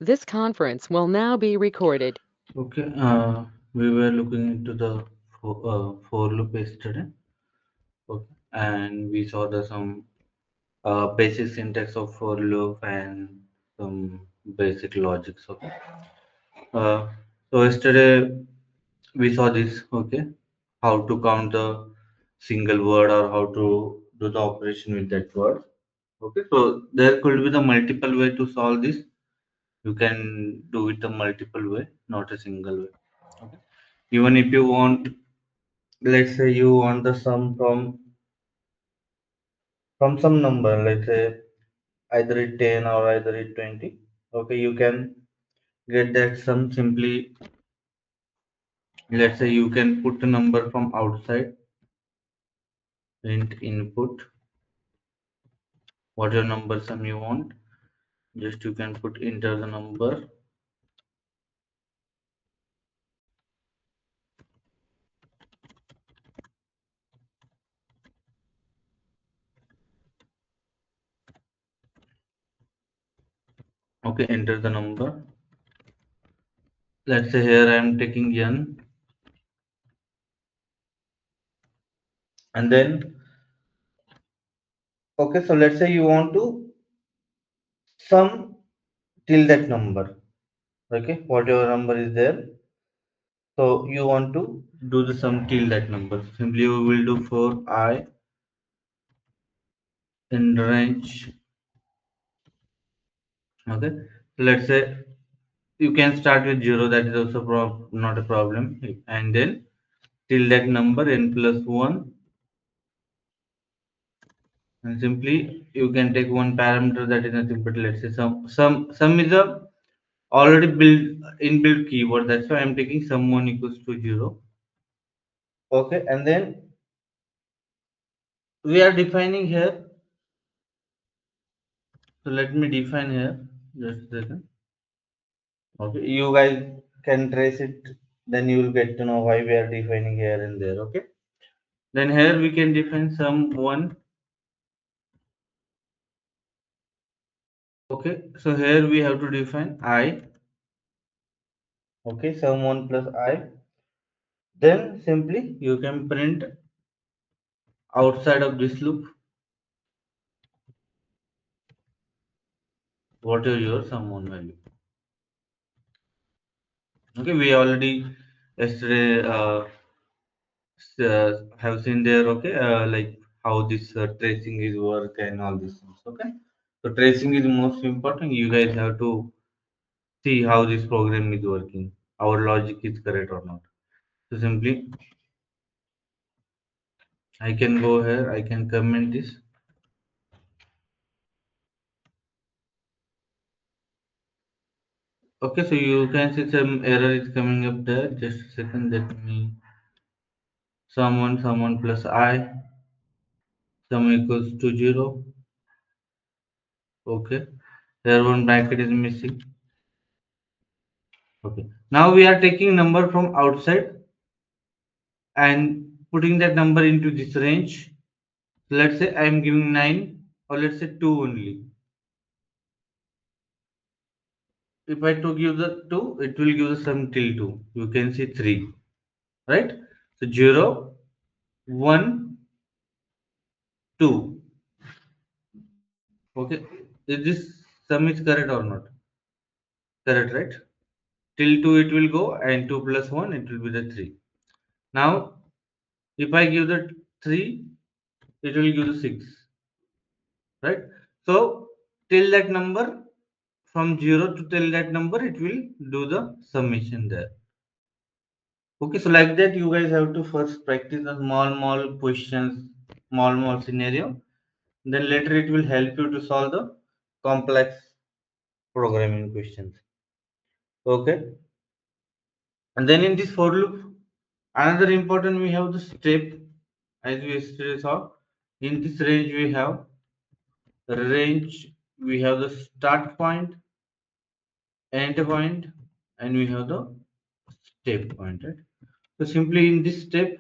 This conference will now be recorded. Okay, we were looking into the for loop yesterday. Okay, and we saw the some basic syntax of for loop and some basic logics. Okay, uh, so yesterday we saw this. Okay, how to count the single word or how to do the operation with that word. Okay, so there could be the multiple way to solve this. You can do it a multiple way, not a single way. Okay, even if you want, let's say you want the sum from some number, let's say either it 10 or either it 20. Okay, you can get that sum simply. Let's say you can put a number from outside, int input, what your number sum you want, just you can put enter the number. Okay, enter the number. Let's say here I am taking n, and then okay, so let's say you want to sum till that number. Okay, whatever number is there, so you want to do the sum till that number. Simply we will do for I in range. Okay. So let's say you can start with 0, that is also not a problem. And then till that number n plus 1. And simply you can take one parameter, that is nothing but let's say sum is a already built inbuilt keyword. That's why I'm taking sum1 equals to 0. Okay. And then we are defining here. So let me define here. Just a second. Okay, you guys can trace it, then you will get to know why we are defining here and there. Okay, then here we can define sum one. Okay, so here we have to define I. Okay, sum one plus I. Then simply you can print outside of this loop what is your sum one value. Okay, we already yesterday have seen there. Okay, like how this tracing is work and all these things. Okay, so tracing is most important. You guys have to see how this program is working, our logic is correct or not. So simply I can go here, I can comment this. Okay, so you can see some error is coming up there. Just a second, let me someone plus I, sum equals to 0. Okay, there one bracket is missing. Okay, now we are taking number from outside and putting that number into this range. So let's say I am giving 9, or let's say 2 only. If I to give the 2, it will give the sum till 2. You can see 3, right? So 0, 1, 2. Okay. Is this sum is correct or not? Correct, right? Till 2 it will go, and 2 plus 1 it will be the 3. Now, if I give the 3, it will give the 6, right? So, till that number, from 0 to till that number, it will do the summation there. Okay, so like that, you guys have to first practice the small questions, small scenario. Then later it will help you to solve the complex programming questions. Okay, and then in this for loop, another important we have the step, as we yesterday saw. In this range we have the start point, end point, and we have the step point. Right? So simply in this step,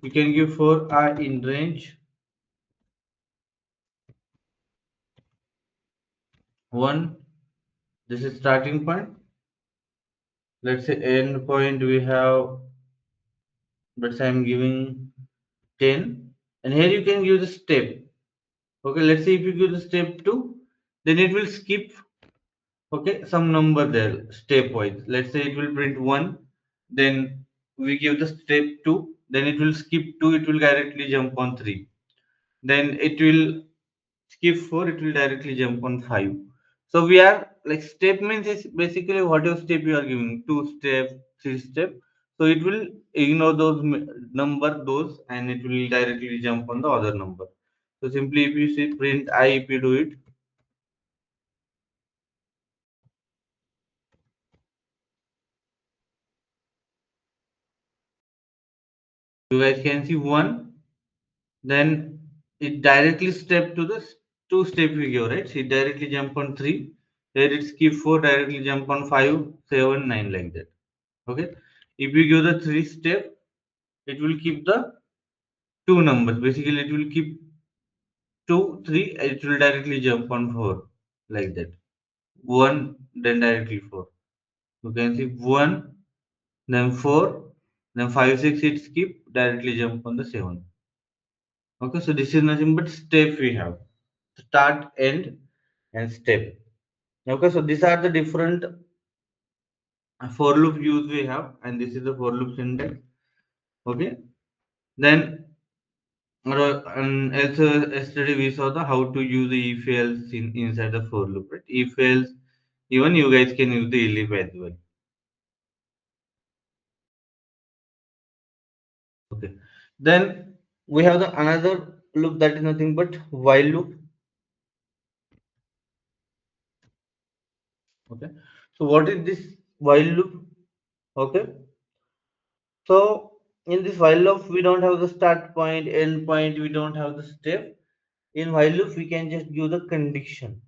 we can give for I in range. 1. This is starting point. Let's say end point we have, let's say I'm giving 10, and here you can give the step. Okay, let's say if you give the step 2, then it will skip, okay, some number there stepwise. Let's say it will print 1, then we give the step 2, then it will skip 2, it will directly jump on 3, then it will skip 4, it will directly jump on 5. So we are like, step means is basically whatever step you are giving, 2 step, 3 step. So it will ignore those number those, and it will directly jump on the other number. So simply if you see print I, if you do it, you guys can see 1, then it directly step to the 2 step we give, right? So it directly jump on 3, there it skip 4, directly jump on 5, 7, 9, like that. Okay, if you give the 3 step, it will keep the 2 numbers. Basically it will keep 2, 3, it will directly jump on 4, like that. 1, then directly 4. You can see 1, then 4, then 5, 6, it skip, directly jump on the 7. Okay, so this is nothing but step we have: start, end, and step. Okay, so these are the different for loop use we have, and this is the for loop syntax. Okay, then and also yesterday we saw the how to use the if else inside the for loop, right? If else, even you guys can use the elif as well. Okay, then we have the another loop, that is nothing but while loop. Okay, so what is this while loop? Okay, so in this while loop we don't have the start point, end point, we don't have the step. In while loop we can just give the condition.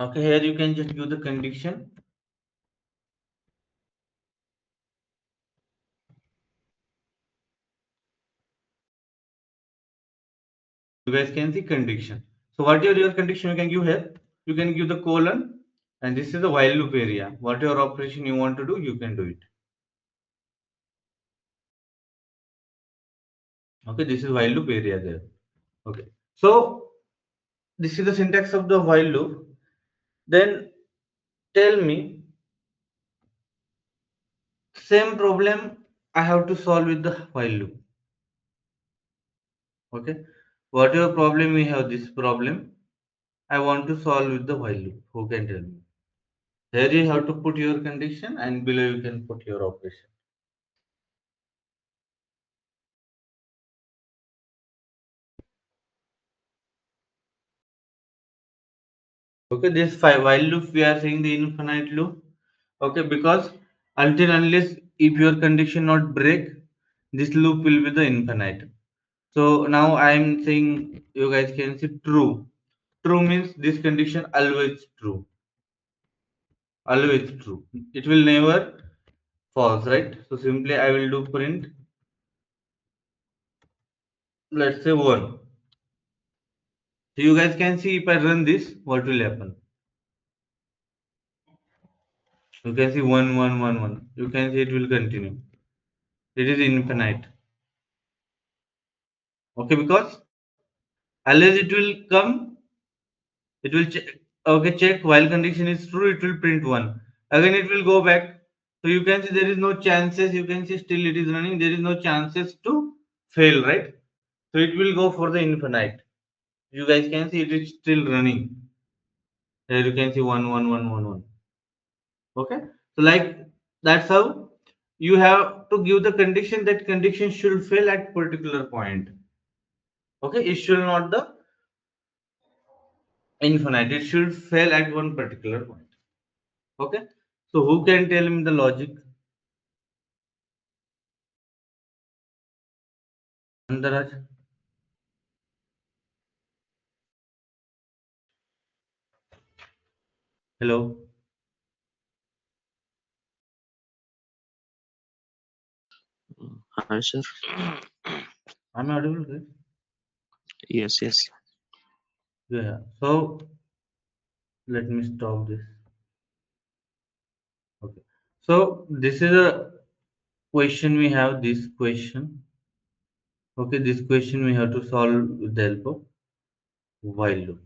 Okay, here you can just give the condition. You guys can see condition. So whatever your condition you can give here, you can give the colon, and this is the while loop area. Whatever operation you want to do, you can do it. Okay, this is while loop area there. Okay, so this is the syntax of the while loop. Then tell me, same problem I have to solve with the while loop. Okay, whatever problem we have, this problem I want to solve with the while loop. Who can tell me? Here you have to put your condition, and below you can put your operation. Okay, this while loop we are saying the infinite loop. Okay, because until unless if your condition not break, this loop will be the infinite. So now I am saying you guys can see true. True means this condition always true. Always true. It will never false, right? So simply I will do print, let's say 1. So you guys can see if I run this, what will happen? You can see 1, 1, 1, 1. You can see it will continue. It is infinite. Okay, because unless it will come, it will check. Okay, check while condition is true, it will print 1. Again, it will go back. So you can see there is no chances. You can see still it is running. There is no chances to fail, right? So it will go for the infinite. You guys can see it is still running. Here you can see 1, 1, 1, 1, 1. Okay, so like that's how you have to give the condition, that condition should fail at particular point. Okay, it should not the infinite, it should fail at one particular point. Okay, so who can tell me the logic? Andaraj, hello, Hi, sir. I'm audible, right? Yes, yes. Yeah, so Let me stop this. Okay. So this is a question we have. This question. Okay, this question we have to solve with the help of while loop.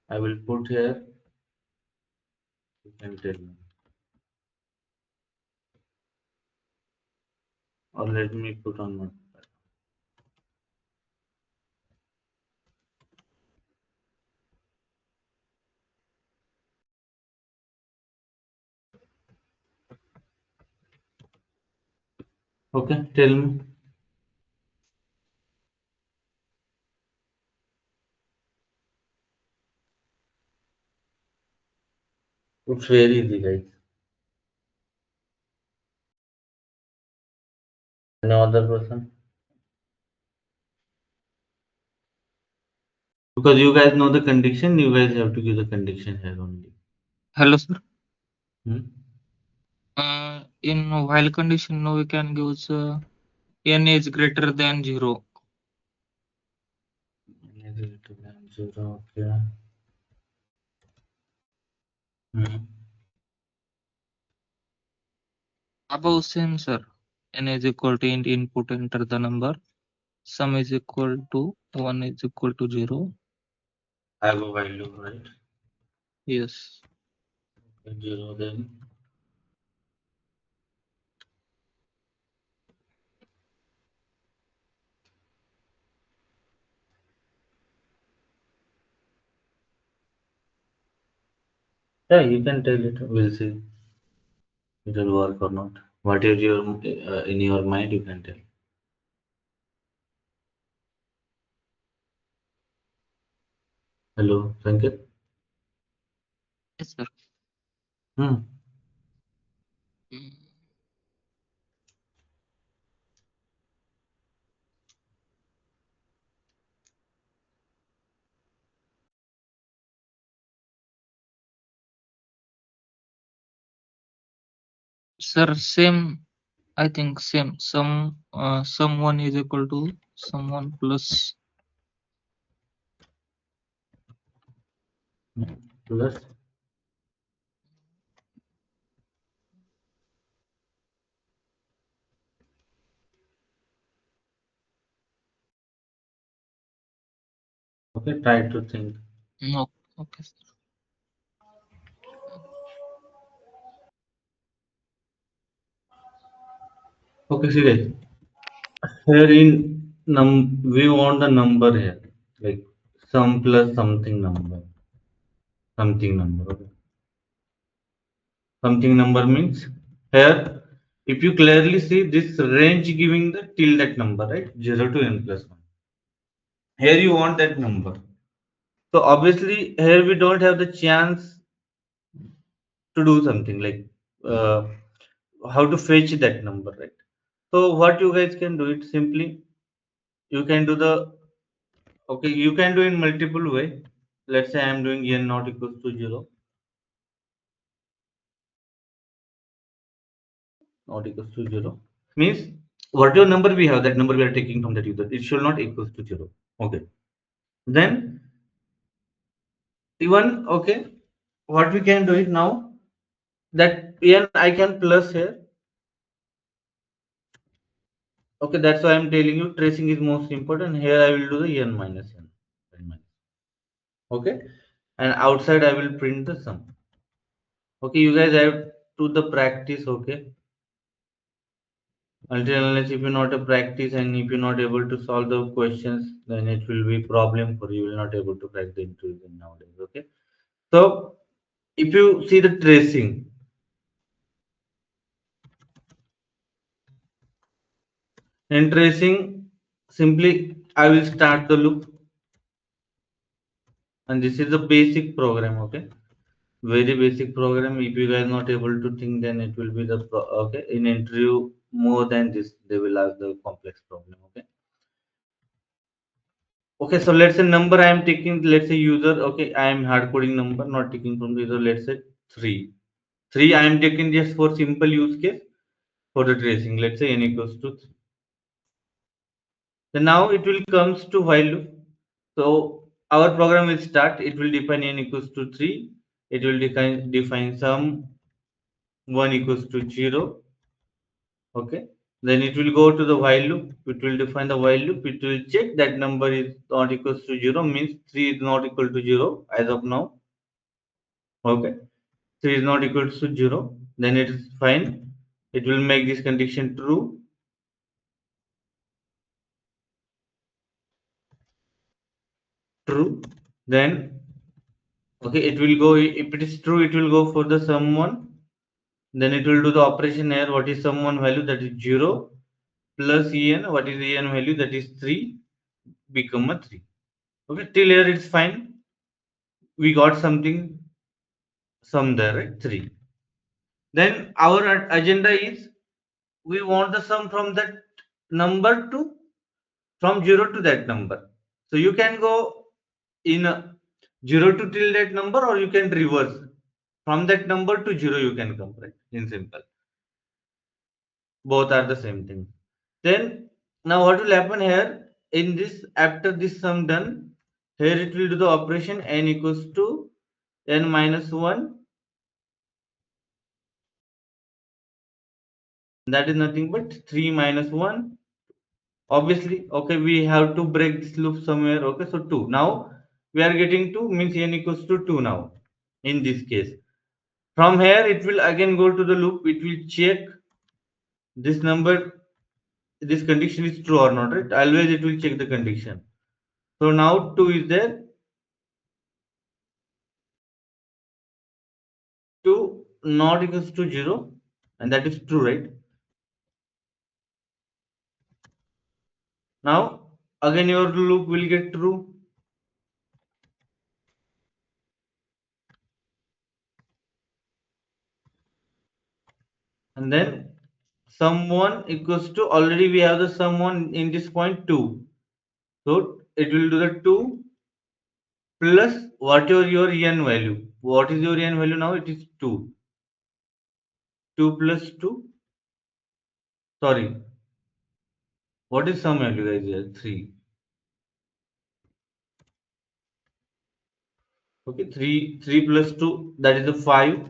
I will put here. You can tell me, or let me put on my. Okay, tell me. It's very easy, guys. No other person. Because you guys know the condition, you guys have to give the condition here only. Hello, sir. Hmm? In while condition, we can use n is greater than 0. Negative and zero, okay. Hmm. Above same, sir. N is equal to input, enter the number. Sum is equal to 1 is equal to 0. I have a value, right? Yes. Zero then. Yeah, you can tell it. We'll see it will work or not. What is your in your mind, you can tell. Hello, Sanket. Yes, sir. Hmm. Mm, Sir, same. I think same. Sum 1 is equal to sum 1 plus. Plus. Okay, try to think. No. Okay, sir. Okay, see guys. Here in we want the number here, like sum plus something number. Something number. Okay. Something number means here, if you clearly see this range giving the till that number, right? 0 to n plus 1. Here you want that number. So obviously here we don't have the chance to do something like uh, how to fetch that number, right? So what you guys can do it simply, you can do the, okay, you can do in multiple way. Let's say I am doing n not equals to 0, not equals to 0. Means whatever number we have, that number we are taking from that user, it should not equals to 0. Okay. Then even, okay, what we can do it now, that n I can plus here. Okay, that's why I'm telling you tracing is most important. Here I will do the n minus n. N minus. Okay, and outside I will print the sum. Okay, you guys have to the practice. Okay, until unless if you're not a practice and if you're not able to solve the questions, then it will be problem for you. You will not able to crack the interview nowadays. Okay, so if you see the tracing, in tracing, simply I will start the loop, and this is the basic program. Okay, very basic program. If you guys not able to think, then it will be the okay in interview more than this. They will ask the complex problem. Okay. Okay, so let's say number I am taking, let's say user, okay, I am hard coding number, not taking from the user, let's say 3. 3 I am taking just for simple use case for the tracing, let's say n equals to 3. Then now it will comes to while loop. So our program will start. It will define n equals to 3. It will define sum 1 equals to 0. Okay. Then it will go to the while loop. It will define the while loop. It will check that number is not equals to 0, means 3 is not equal to 0 as of now. Okay. 3 is not equal to 0. Then it is fine. It will make this condition true. True. Then okay, it will go. If it is true, it will go for the sum one. Then it will do the operation here. What is sum one value? That is 0 plus en. What is en value? That is 3. Become a 3. Okay, till here it's fine. We got something sum there, right? 3. Then our agenda is we want the sum from that number to from 0 to that number. So you can go in 0 to till that number, or you can reverse from that number to 0. You can come, right? In simple, both are the same thing. Then now what will happen here in this, after this sum done, here it will do the operation n equals to n minus 1. That is nothing but 3 minus 1. Obviously, okay, we have to break this loop somewhere. Okay, so 2. Now we are getting 2, means n equals to 2 now in this case. From here it will again go to the loop. It will check this number, this condition is true or not, right? Always it will check the condition. So now 2 is there. 2 not equals to 0, and that is true, right? Now again your loop will get true. And then sum 1 equals to, already we have the sum 1 in this point 2. So it will do the 2 plus whatever your n value. What is your n value now? It is 2. 2 plus 2. Sorry. What is sum value, guys? Here? 3. Okay. 3 plus 2. That is the 5.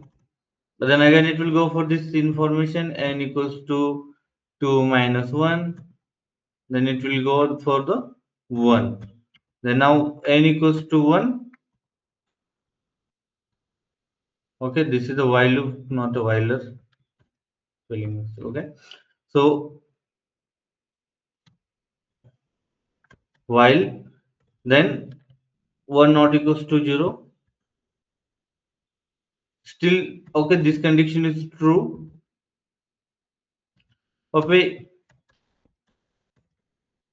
But then again it will go for this information n equals to 2 minus 1. Then it will go for the 1. Then now n equals to 1. Okay, this is a while loop, not a whiler. Okay. So while, then 1 not equals to 0. Still, okay, this condition is true. Okay,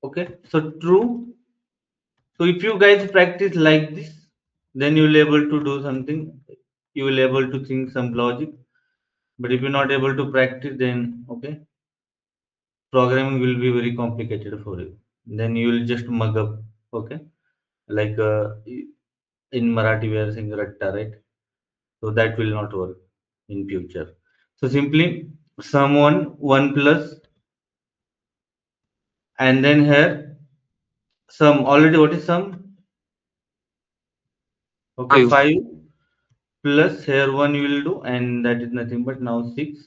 okay, so true. So if you guys practice like this, then you will able to do something. You will able to think some logic. But if you're not able to practice, then okay, programming will be very complicated for you. Then you will just mug up. Okay, like in Marathi we are saying ratta, right? So that will not work in future. So simply sum 1 plus, and then here sum, already what is sum? Okay, 5. 5 plus here 1 you will do, and that is nothing but now 6.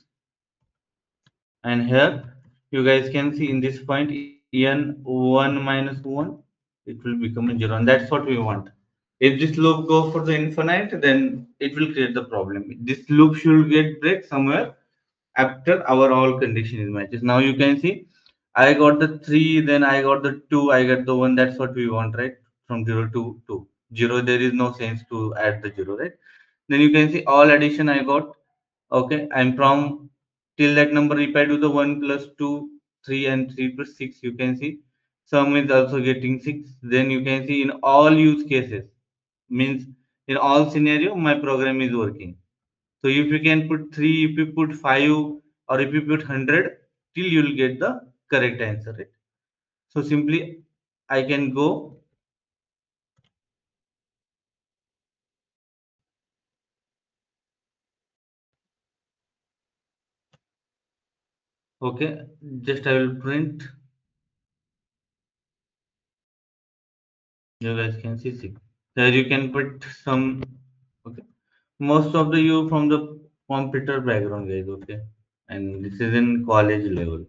And here you guys can see in this point n 1 minus 1, it will become a 0, and that's what we want. If this loop go for the infinite, then it will create the problem. This loop should get break somewhere after our all condition is matches. Now you can see I got the 3, then I got the 2, I got the 1. That's what we want, right? From 0 to 2. 0, there is no sense to add the 0, right? Then you can see all addition I got. Okay, I'm from till that number. If I do the 1 plus 2, 3, and 3 plus 6, you can see sum is also getting 6. Then you can see in all use cases, means in all scenario, my program is working. So if you can put 3, if you put 5, or if you put 100, till you will get the correct answer, right? So simply I can go. Okay, just I will print. You guys can see 6. Here you can put some. Okay. Most of the you from the computer background, guys. Okay. And this is in college level.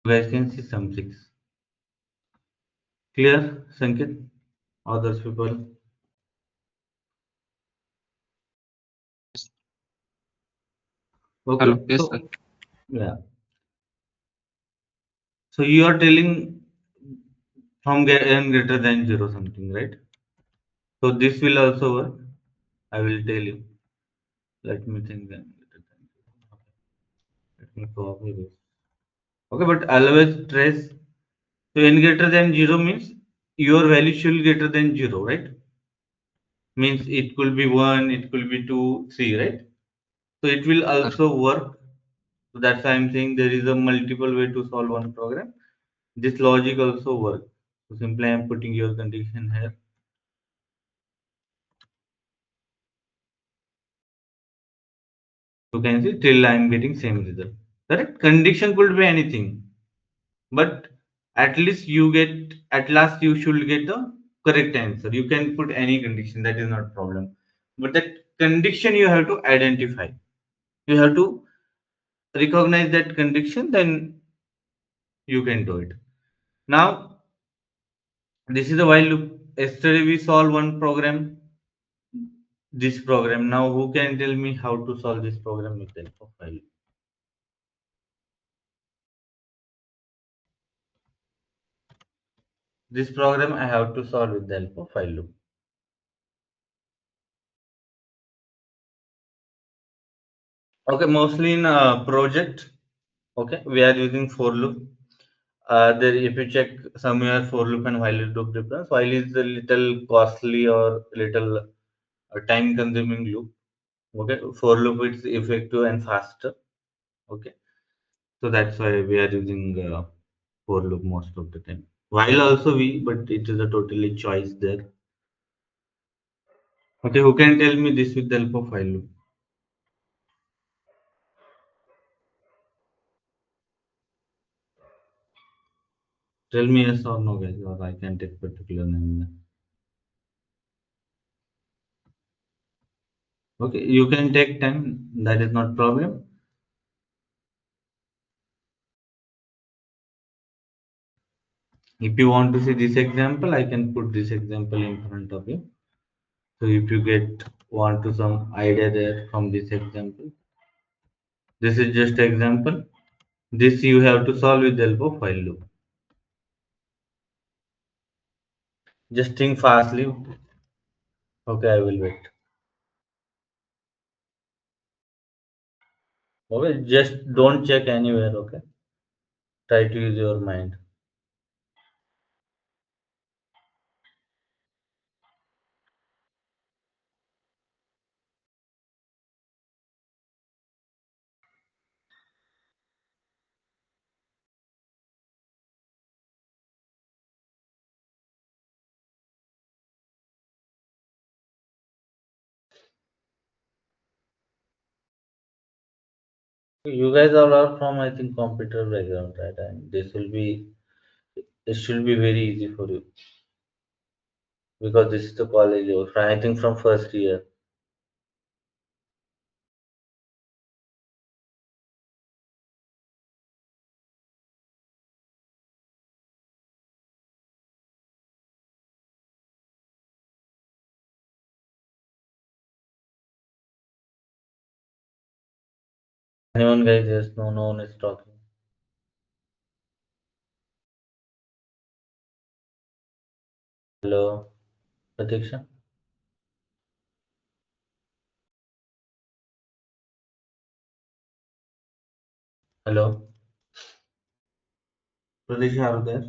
You guys can see some 6. Clear, Sanket? Others people. Hello. Okay. Yes, sir. So yeah. So you are telling from n greater than 0 something, right? So this will also work. I will tell you. Let me think then. Let me copy this. Okay, but always trace. So n greater than 0 means your value should greater than 0, right? Means it could be 1, it could be 2, 3, right? So it will Sir. also work. So that's why I'm saying there is a multiple way to solve one program. This logic also works. So simply I'm putting your condition here. You can see till I'm getting same result. Correct? Condition could be anything, but at least you get at last you should get the correct answer. You can put any condition, that is not problem. But that condition you have to identify. You have to recognize that condition, then you can do it. Now this is a while loop. Yesterday we solved one program. This program. Now who can tell me how to solve this program with the help of while loop? This program I have to solve with the help of while loop. Okay, mostly in project. Okay, we are using for loop. There, if you check somewhere for loop and while loop difference, while is a little costly or little time consuming loop. Okay, for loop it's effective and faster. Okay, so that's why we are using for loop most of the time. While also we, but it is a totally choice there. Okay, who can tell me this with the help of while loop? Tell me yes or no, guys, or I can take particular name. Okay, you can take time. That is not problem. If you want to see this example, I can put this example in front of you. So if you get want to some idea there from this example, this is just example. This you have to solve with the help of while loop. Just think fastly. Okay, I will wait. Okay, just don't check anywhere. Okay, try to use your mind. You guys all are from I think computer background, right? And this will be it should be very easy for you because this is the college or I think from first year. Anyone guys? Yes, no, no one is talking. Hello, Pratiksha. Hello, Pratiksha, are you there?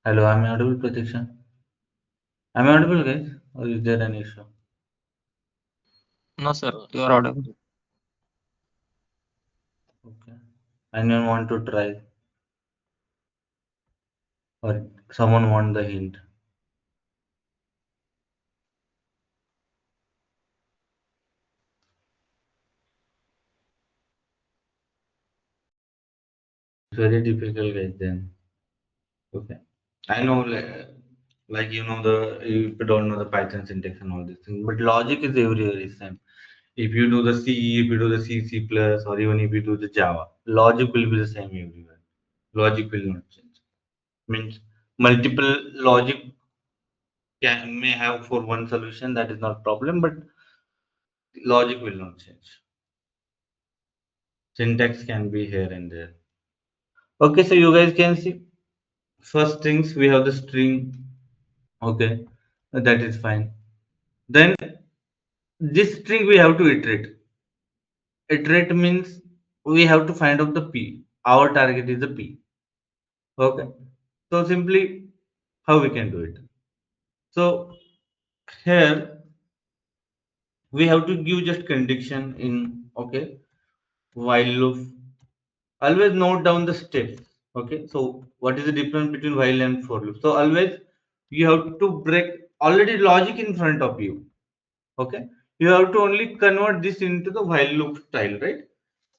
Hello, am I audible, Pratiksha? Am I audible, guys? Or is there an issue? No, sir. You are audible. Okay. Anyone want to try? Or someone want the hint? Very difficult, guys. Then okay, I know like you don't know the Python syntax and all these things, but logic is everywhere is same. If you do the C, if you do the C, C plus, or even if you do the Java, logic will be the same everywhere. Logic will not change. Means multiple logic may have for one solution, that is not problem, but logic will not change. Syntax can be here and there. Okay, so you guys can see first things we have the string. Okay, that is fine. Then this string we have to iterate. Iterate means we have to find out the p. Our target is the p. Okay, so simply how we can do it. So here we have to give just condition in okay while loop. Always note down the steps. Okay, so what is the difference between while and for loop? So always you have to break already logic in front of you. Okay, you have to only convert this into the while loop style, right?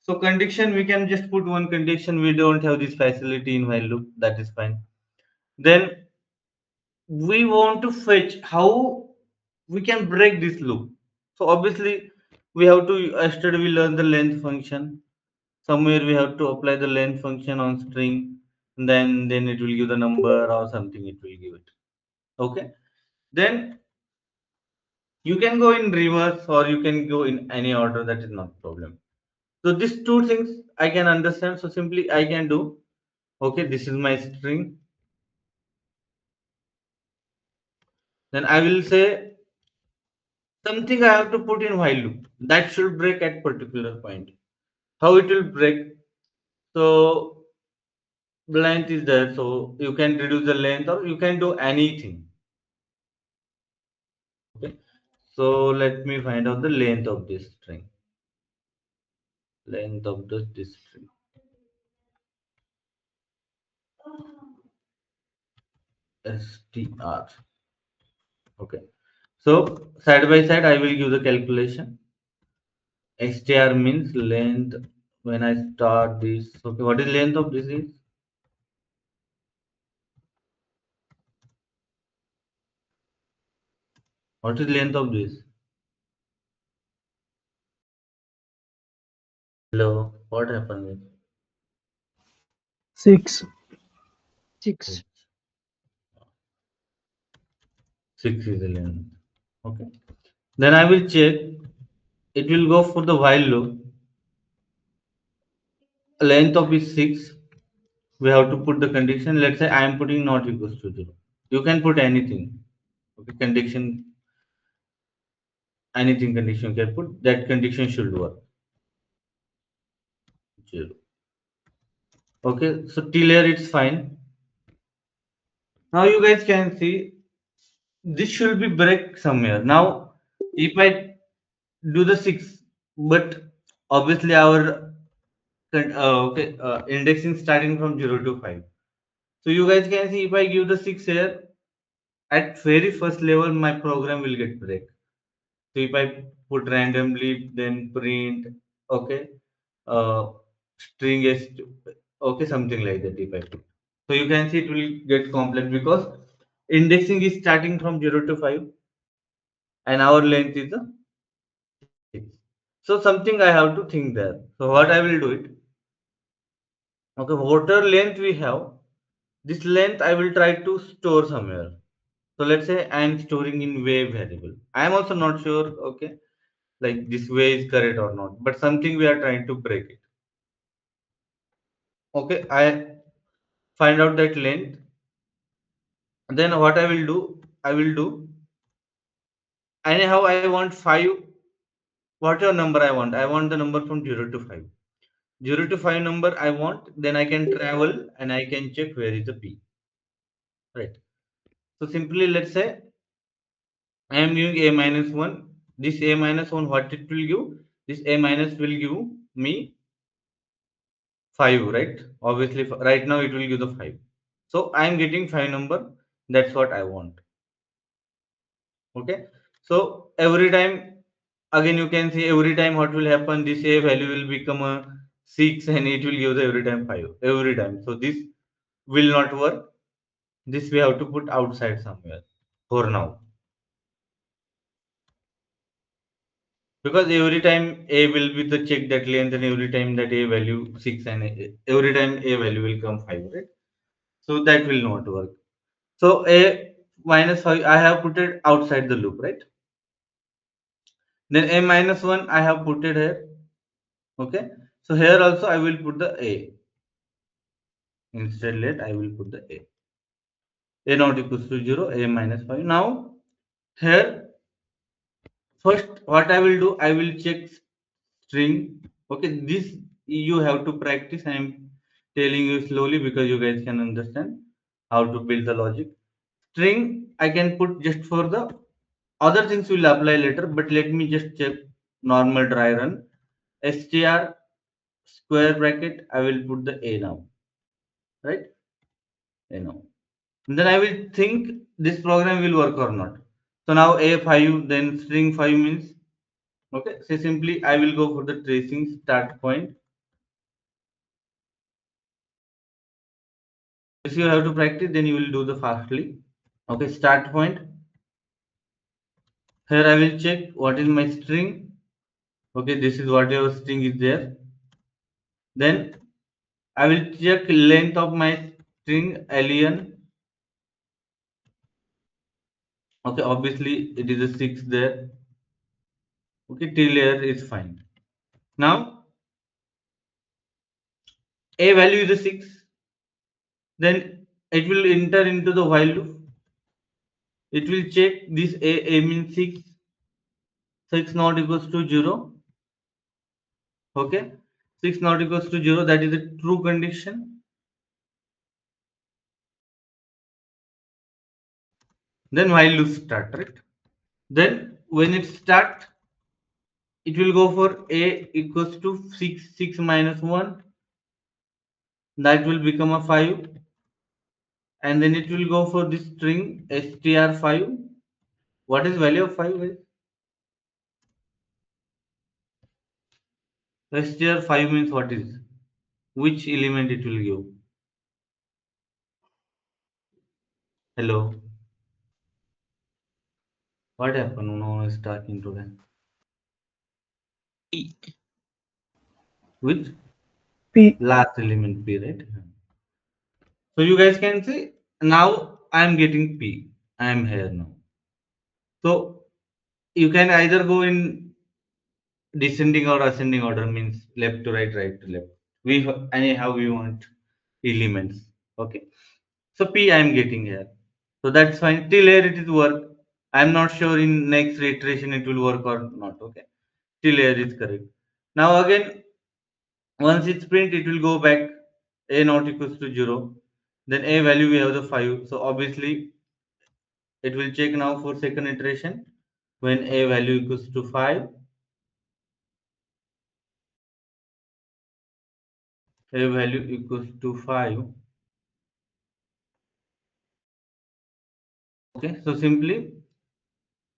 So condition we can just put one condition. We don't have this facility in while loop. That is fine. Then we want to fetch how we can break this loop. So obviously we have to yesterday we learned the length function. Somewhere we have to apply the length function on string, then it will give the number or something it will give it. Okay, then you can go in reverse or you can go in any order, that is not problem. So these two things I can understand, so simply I can do okay, this is my string, then I will say something I have to put in while loop that should break at particular point. How it will break? So length is there, so you can reduce the length or you can do anything. Okay, so let me find out the length of this string. Length of this string. str. Okay, so side by side I will give the calculation. Str means length when I start this. Okay, what is length of this is? What is length of this? Hello, what happened with 6. 6. 6 is the length. Okay. Then I will check. It will go for the while loop. Length of is 6. We have to put the condition. Let's say I am putting not equals to 0. You can put anything. Okay, condition, anything condition you can put. That condition should work. 0. Okay, so till here it's fine. Now you guys can see this should be break somewhere. Now, if I do the 6, but obviously our okay indexing starting from 0 to 5. So you guys can see if I give the 6 here, at very first level my program will get break. So if I put randomly, then print, okay, uh, string s, okay, something like that if I put. So you can see it will get complex because indexing is starting from 0 to 5 and our length is the 6. So something I have to think there. So what I will do it, okay, whatever length we have, this length I will try to store somewhere. So let's say I am storing in way variable. I am also not sure, okay, like this way is correct or not, but something we are trying to break it. Okay, I find out that length. Then what I will do, anyhow I want 5, whatever number I want the number from 0 to 5. 0 to 5 number I want, then I can travel and I can check where is the P, right? So simply let's say I am giving a minus 1. This a minus 1, what it will give? This a minus will give me 5, right? Obviously, right now it will give the 5. So I am getting 5 number. That's what I want. Okay. So every time, again, you can see every time what will happen, this a value will become a 6 and it will give the every time 5 every time. So this will not work. This we have to put outside somewhere for now. Because every time a will be the check that length and every time that a value 6 and every time a value will come 5, right? So that will not work. So a minus 5 I have put it outside the loop, right? Then a minus 1 I have put it here. Okay. So here also I will put the a. Instead let I will put the a. A not equals to 0, a minus 5. Now here first what I will do, I will check string. Okay, this you have to practice. I am telling you slowly because you guys can understand how to build the logic. String I can put just for the other things will apply later, but let me just check normal dry run. Str square bracket I will put the a now, right? A now. And then I will think this program will work or not. So now a5 then string 5 means okay. So simply I will go for the tracing start point. If you have to practice, then you will do the fastly. Okay, start point. Here I will check what is my string. Okay, this is whatever string is there. Then I will check length of my string len. Okay, obviously it is a 6 there. Okay, till here is fine. Now a value is a 6. Then it will enter into the while loop. It will check this a means 6. 6 not equals to 0. Okay, 6 not equals to 0. That is a true condition. Then while loop start, right? Then when it start, it will go for a equals to 6, 6 minus 1. That will become a 5. And then it will go for this string str5. What is value of 5? Str5 means what is? Which element it will give? Hello. What happened? No one is talking today. P. Which? P. Last element P, right? So you guys can see now I am getting P. I am here now. So you can either go in descending or ascending order, means left to right, right to left. We anyhow we want elements. Okay. So P I am getting here. So that's fine. Till here it is work. I am not sure in next iteration it will work or not. Okay. Till here is correct. Now again, once it's print, it will go back a not equals to 0. Then a value we have the 5. So obviously it will check now for second iteration when a value equals to 5. A value equals to 5. Okay. So simply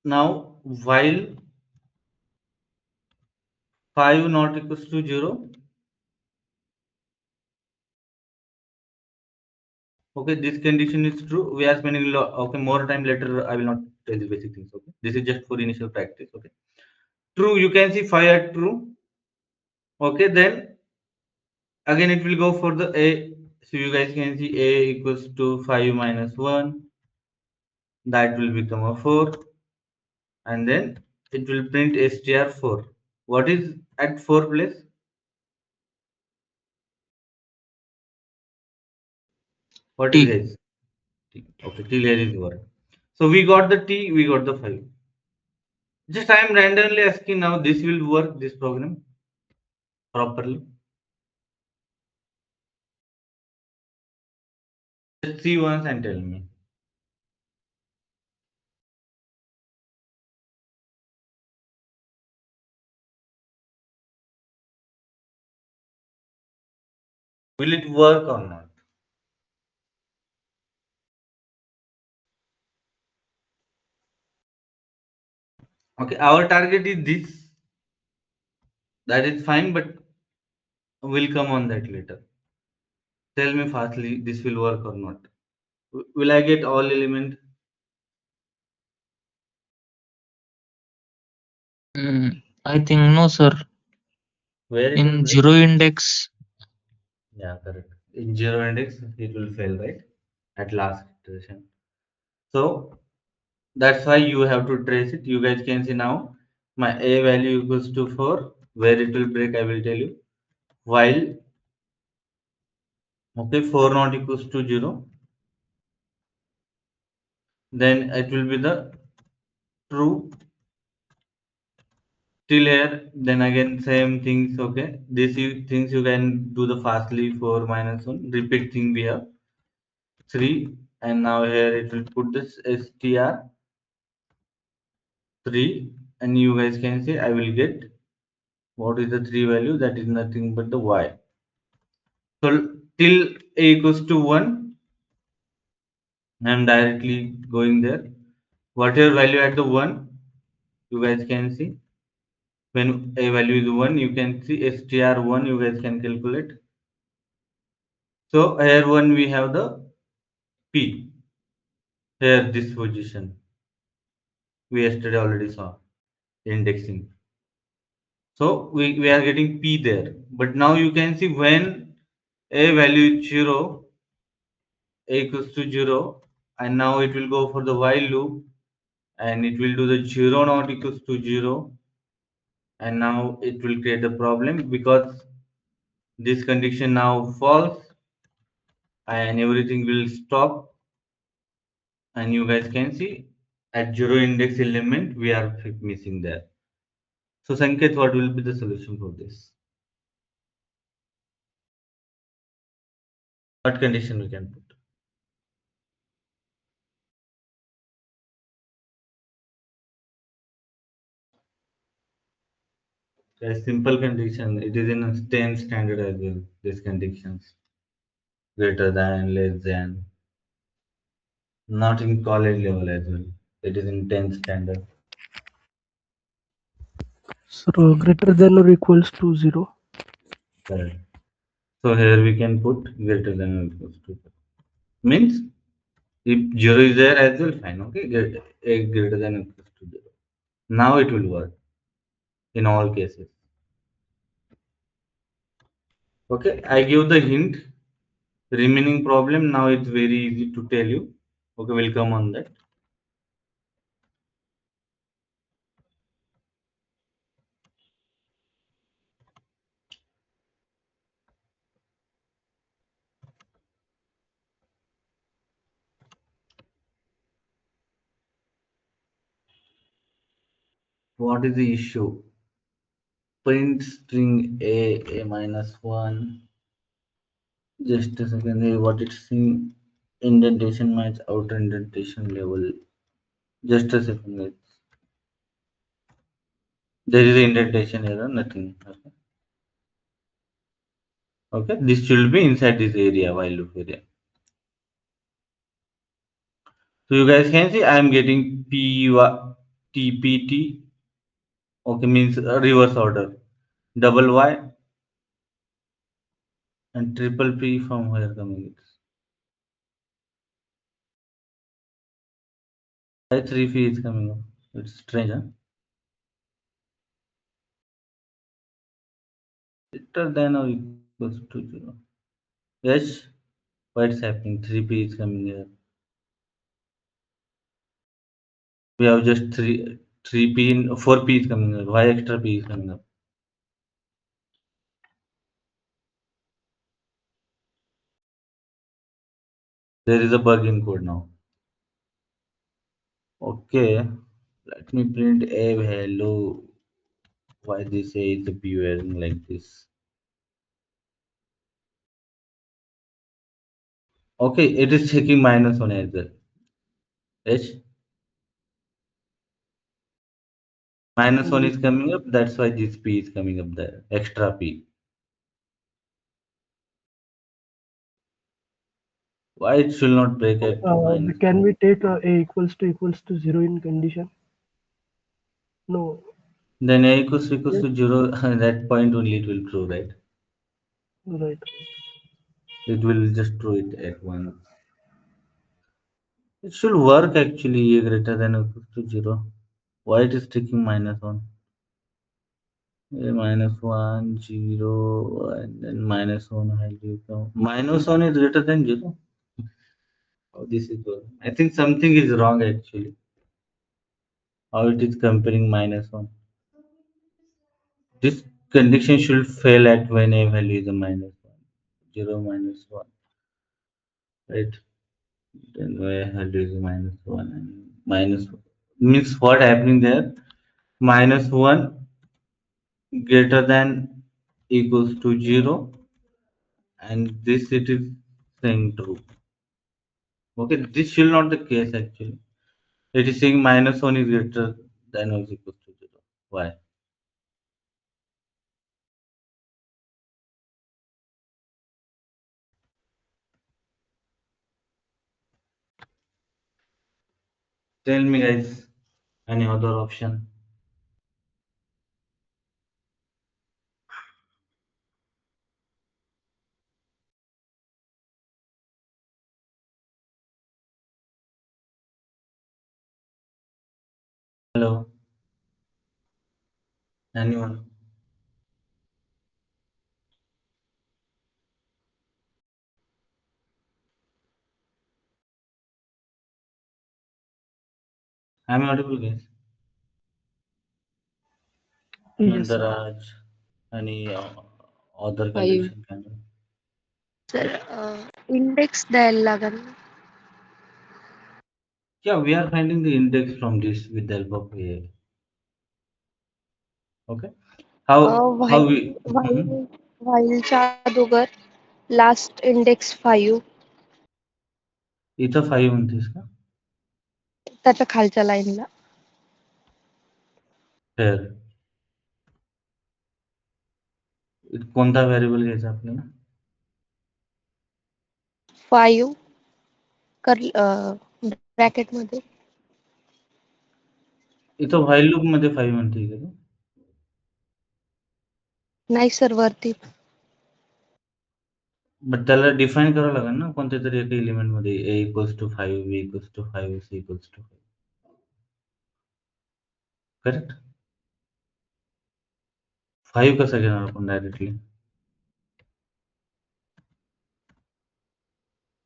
now while 5 not equals to 0. Okay, this condition is true. We are spending okay more time later. I will not tell the basic things. Okay, this is just for initial practice. Okay, true. You can see 5 at true. Okay, then again it will go for the a. So you guys can see a equals to 5 minus 1. That will become a 4, and then it will print str4. What is at 4 place? What is T. guys? T. Okay, till here is work. So we got the t. We got the 5. Just I am randomly asking now. This will work. This program properly. Just see once and tell me. Will it work or not? Okay, our target is this. That is fine, but We'll come on that later. Tell me fastly, this will work or not. Will I get all element? I think no, sir. Where it will In break? zero index, Yeah, correct. In zero index, it will fail, right? At last iteration. So that's why you have to trace it. You guys can see now my A value equals to 4. Where it will break, I will tell you. While, okay, 4 not equals to 0, then it will be the true till here. Then again, same things, okay. These things you can do the fastly 4 minus 1. Repeat thing we have 3. And now here it will put this str 3. And you guys can see I will get what is the 3 value, that is nothing but the y. So till a equals to 1, I am directly going there. Whatever value at the 1, you guys can see. When a value is 1, you can see str1, you guys can calculate. So here 1 we have the p. Here this position we yesterday already saw indexing. So we are getting p there. But now you can see when a value is 0, a equals to 0, and now it will go for the while loop, and it will do the 0 not equals to 0, and now it will create a problem because this condition now false, and everything will stop. And you guys can see at 0 index element we are missing there. So Sanket, what will be the solution for this? What condition we can put? A simple condition. It is in a 10 standard as well. These conditions greater than, less than, not in college level as well. It is in 10 standard. So greater than or equals to 0. Correct. So here we can put greater than or equals to 0. Means if 0 is there as well, fine. Okay, greater than or equals to 0. Now it will work in all cases. Okay, I give the hint. Remaining problem now it's very easy to tell you. Okay, we'll come on that. What is the issue? Print string a minus 1. Just a second. What it's saying? Indentation match outer indentation level. Just a second. There is an indentation error, nothing. Okay. Okay, this should be inside this area, while loop area. So you guys can see I am getting TPT. Okay, means reverse order. Double Y and triple P from where coming it? Why 3P is coming up? It's strange, huh? Greater than or equals to 0. Yes, what's happening? 3P is coming here. We have just 3P in 4P is coming up. Why extra P is coming up? There is a bug in code now. Okay, let me print a hello. Why they say it's a B wearing like this? Okay, it is taking minus one as well. H minus one is coming up. That's why this P is coming up there. Extra P. Why it should not break at minus Can one? we take a equals to 0 in condition? No. Then a equals Yes. to 0. At that point only it will true, right? Right. It will just throw it at once. It should work actually, a greater than or equal to 0. Why it is taking -1? A -1, 0, and then -1. How do you come? -1 is greater than 0. How this is going? I think something is wrong actually. How it is comparing -1. This condition should fail at when a value is a -1. 0 -1. Right? Then a value is -1 and minus means what happening there? -1 greater than equals to 0, and this it is saying true. Okay, this should not the case actually. It is saying -1 is greater than or equals to 0. Why? Tell me guys, any other option? Hello, anyone? I'm audible guys. Yes, sir. Nandaraj, any other 5. condition can be? Sir, index द्यायला लागेल ना. Yeah, we are finding the index from this with the help of AI. Okay. How While we Mhm. whileच्या अगोदर last index 5 इथं 5 म्हणतेस का? त्याच्या खालच्या लाईनला Here. कोणता व्हेरिएबल घ्यायचा आपल्याला? 5 कर ब्रॅकेट मध्ये इथं व्हाईल लूप मध्ये 5 म्हणते का तू? नाही सर वरती बट त्याला डिफाईन करावं लागेल ना कोणत्या तरी एका एलिमेंट मध्ये a equals to 5, b equals to 5, c equals to 5. Correct? 5 कसं घेणार आपण डायरेक्टली?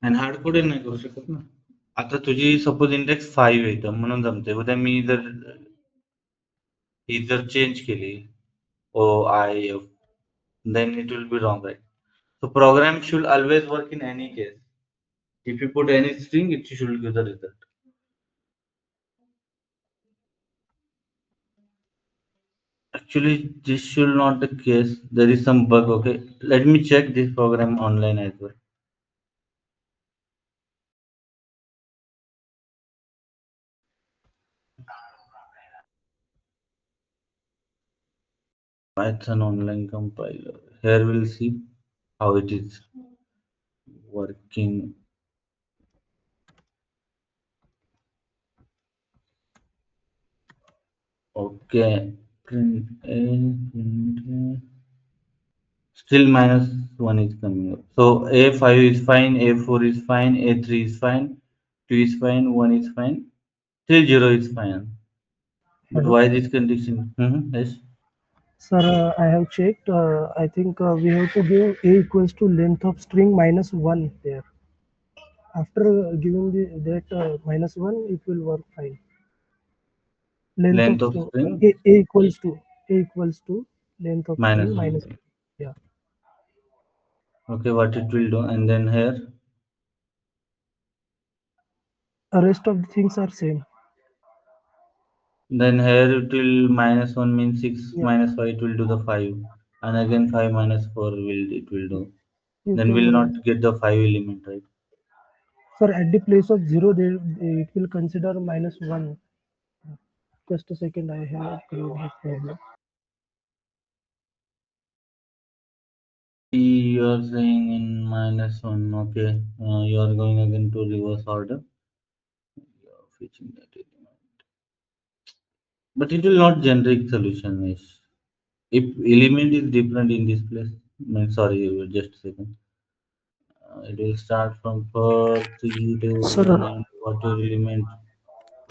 आणि हार्ड कोडिंग नाही करू शकत ना. आता तुझी सपोज इंडेक्स 5 आहे तर म्हणून जमते. उद्या मी जर ही जर चेंज केली o I f, then it will be wrong, right? So program should always work in any case. If you put any string, it should give the result. Actually, this should not the case. There is some bug. Okay, let me check this program online as well. Python online compiler. Here we'll see how it is working. Okay, print a, print a. Still -1 is coming up. So A5 is fine, A4 is fine, A3 is fine, 2 is fine, 1 is fine, till 0 is fine. But Hello. why this condition? Yes. Sir, I have checked. I think we have to give a equals to length of string -1 there. After giving that -1, it will work fine. Length of Length of string string a equals to length of string minus. -1. Yeah. Okay, what it will do, and then here, The rest of the things are same. then here it will -1 means 6 Yeah. -5 it will do the 5, and again 5 -4 will it will do. You Then can we'll not get the 5 element, right? sir at the place of 0, it will consider -1. Just a second, I have created this problem. You are saying in -1. Okay, you are going again to reverse order. You are fetching that element. But it will not generate solution, mesh. If element is different in this place. Sorry, just a second. It will start from 4, 3 to Sir, 1 and whatever element.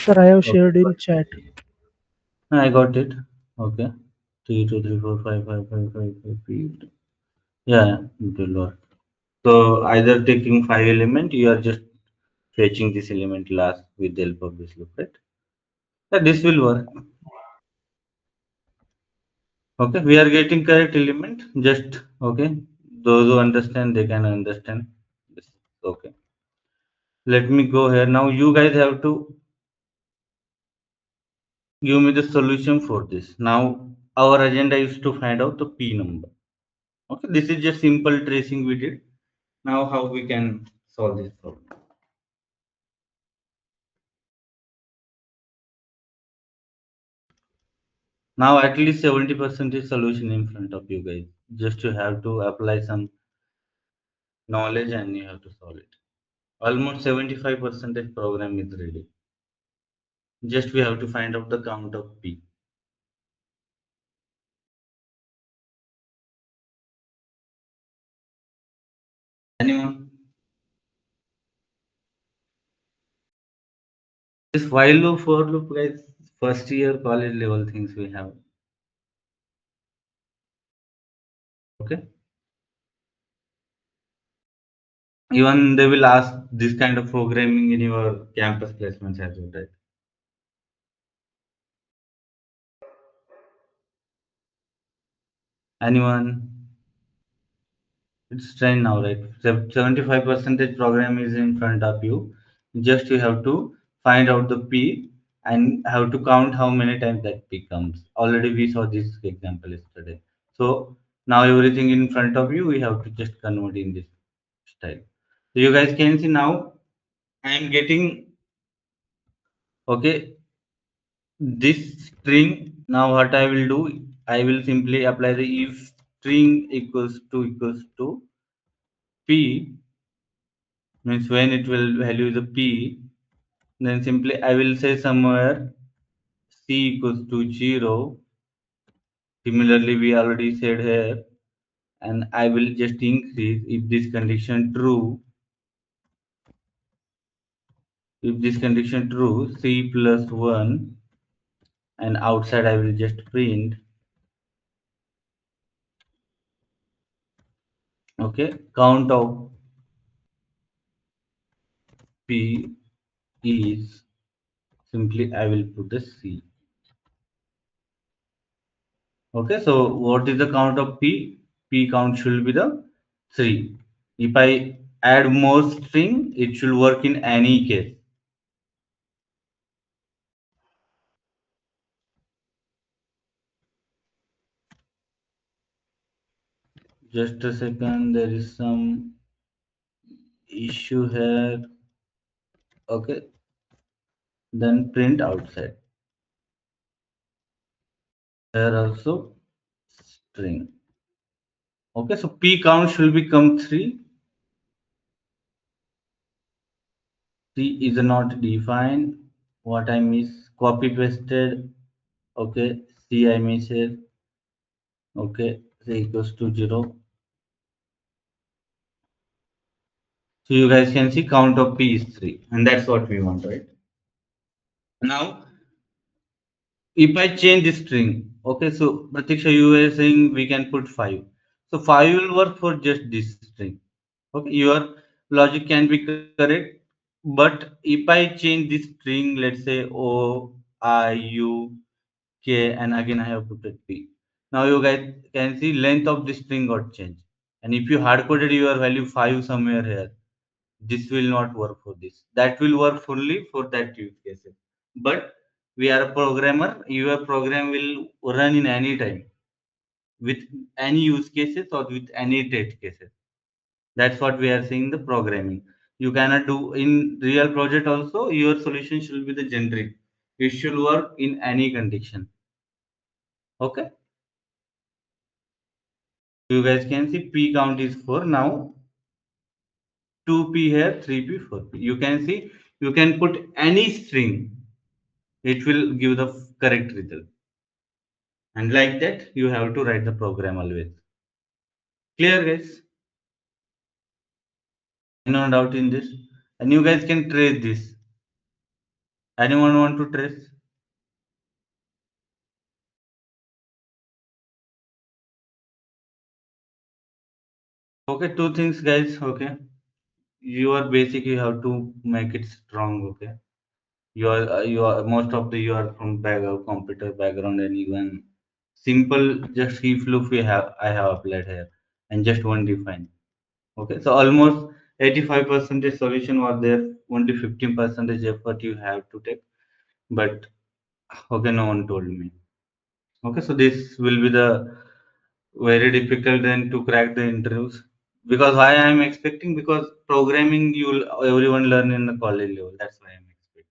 sir, I have Okay, shared in chat. I got it. Okay. 3, 2, 3, 4, 5, 5, 5, 5, 5, 5. Yeah, it will work. So either taking 5 element, you are just fetching this element last with the help of this loop, right? Yeah, this will work. Okay, we are getting correct element. Just okay. Those who understand, they can understand. This. Okay. Let me go here. Now you guys have to give me the solution for this. Now our agenda is to find out the P number. Okay, this is just simple tracing we did. Now how we can solve this problem. Now at least 70% is solution in front of you guys. Just you have to apply some knowledge and you have to solve it. Almost 75% program is ready. Just we have to find out the count of P. Anyone? This while loop, for loop, guys, first year college level things we have. Okay. Even they will ask this kind of programming in your campus placements as well, right? Anyone? It's trend now, right? 75% program is in front of you. Just you have to find out the P and have to count how many times that P comes. Already we saw this example yesterday. So now everything in front of you, we have to just convert in this style. So you guys can see now I am getting okay this string. Now what I will do, I will simply apply the if string equals to P means when it will value the P, then simply I will say somewhere C equals to 0. Similarly, we already said here, and I will just increase if this condition true, C plus 1, and outside I will just print, okay, count of P is simply I will put the C. Okay, so what is the count of P? P count should be the 3. If I add more string, it should work in any case. Just a second, there is some issue here. Okay, then print outside. Here also string. Okay, so P count should become 3. 3 is not defined. What I miss, copy pasted. Okay, C I miss it. Okay, C equals to 0. So you guys can see count of P is 3, and that's what we want, right? Now, if I change the string, okay, so Pratiksha, you were saying we can put 5. So 5 will work for just this string. Okay, your logic can be correct, but if I change this string, let's say O, I, U, K, and again I have put a P. Now you guys can see length of the string got changed. And if you hard coded your value 5 somewhere here, this will not work for this. That will work fully for that use cases. But we are a programmer, your program will run in any time with any use cases or with any date cases. That's what we are seeing the programming. You cannot do in real project also, your solution should be the generic. It should work in any condition. Okay. You guys can see P count is 4. Now 2P here, 3P, 4P. You can see you can put any string. It will give the correct result. And like that, you have to write the program always. Clear, guys? No doubt in this. And you guys can trace this. Anyone want to trace? Okay, two things, guys. Okay, your basic you have to make it strong. Okay, you are most of the you are from computer background, and even simple just if loop we have I have applied here and just one define. Okay, so almost 85% solution was there. Only 15% effort you have to take. But okay, no one told me. Okay, so this will be the very difficult then to crack the interviews. Because why I am expecting, because programming you will everyone learn in the college level. That's why I'm expecting.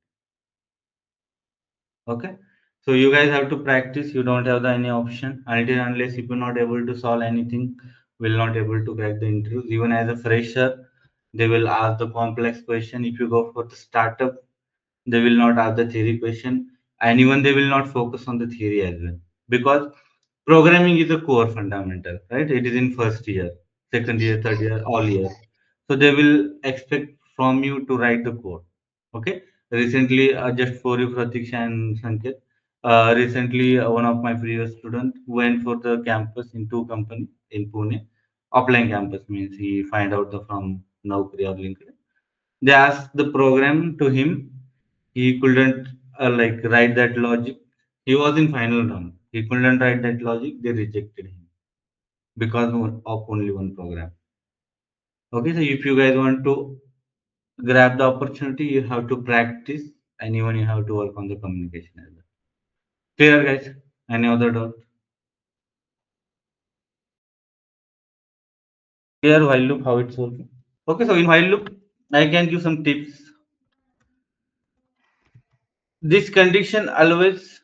Okay, so you guys have to practice. You don't have the any option until unless if you're not able to solve anything, will not able to crack the interviews. Even as a fresher, they will ask the complex question. If you go for the startup, they will not ask the theory question, and even they will not focus on the theory as well, because programming is a core fundamental, right? It is in first year, second year, third year, all years. So they will expect from you to write the code. Okay, recently just for you, Pratiksha and Sanket, recently one of my previous student went for the campus in two company in Pune. Offline campus means he find out the from Naukri or LinkedIn. They asked the program to him. He couldn't like write that logic. He was in final round. He couldn't write that logic. They rejected him because of only one program. Okay, so if you guys want to grab the opportunity, you have to practice, and even you have to work on the communication as well. Clear, guys? Any other doubt? Clear while loop how it's working? Okay, so in while loop, I can give some tips. This condition always,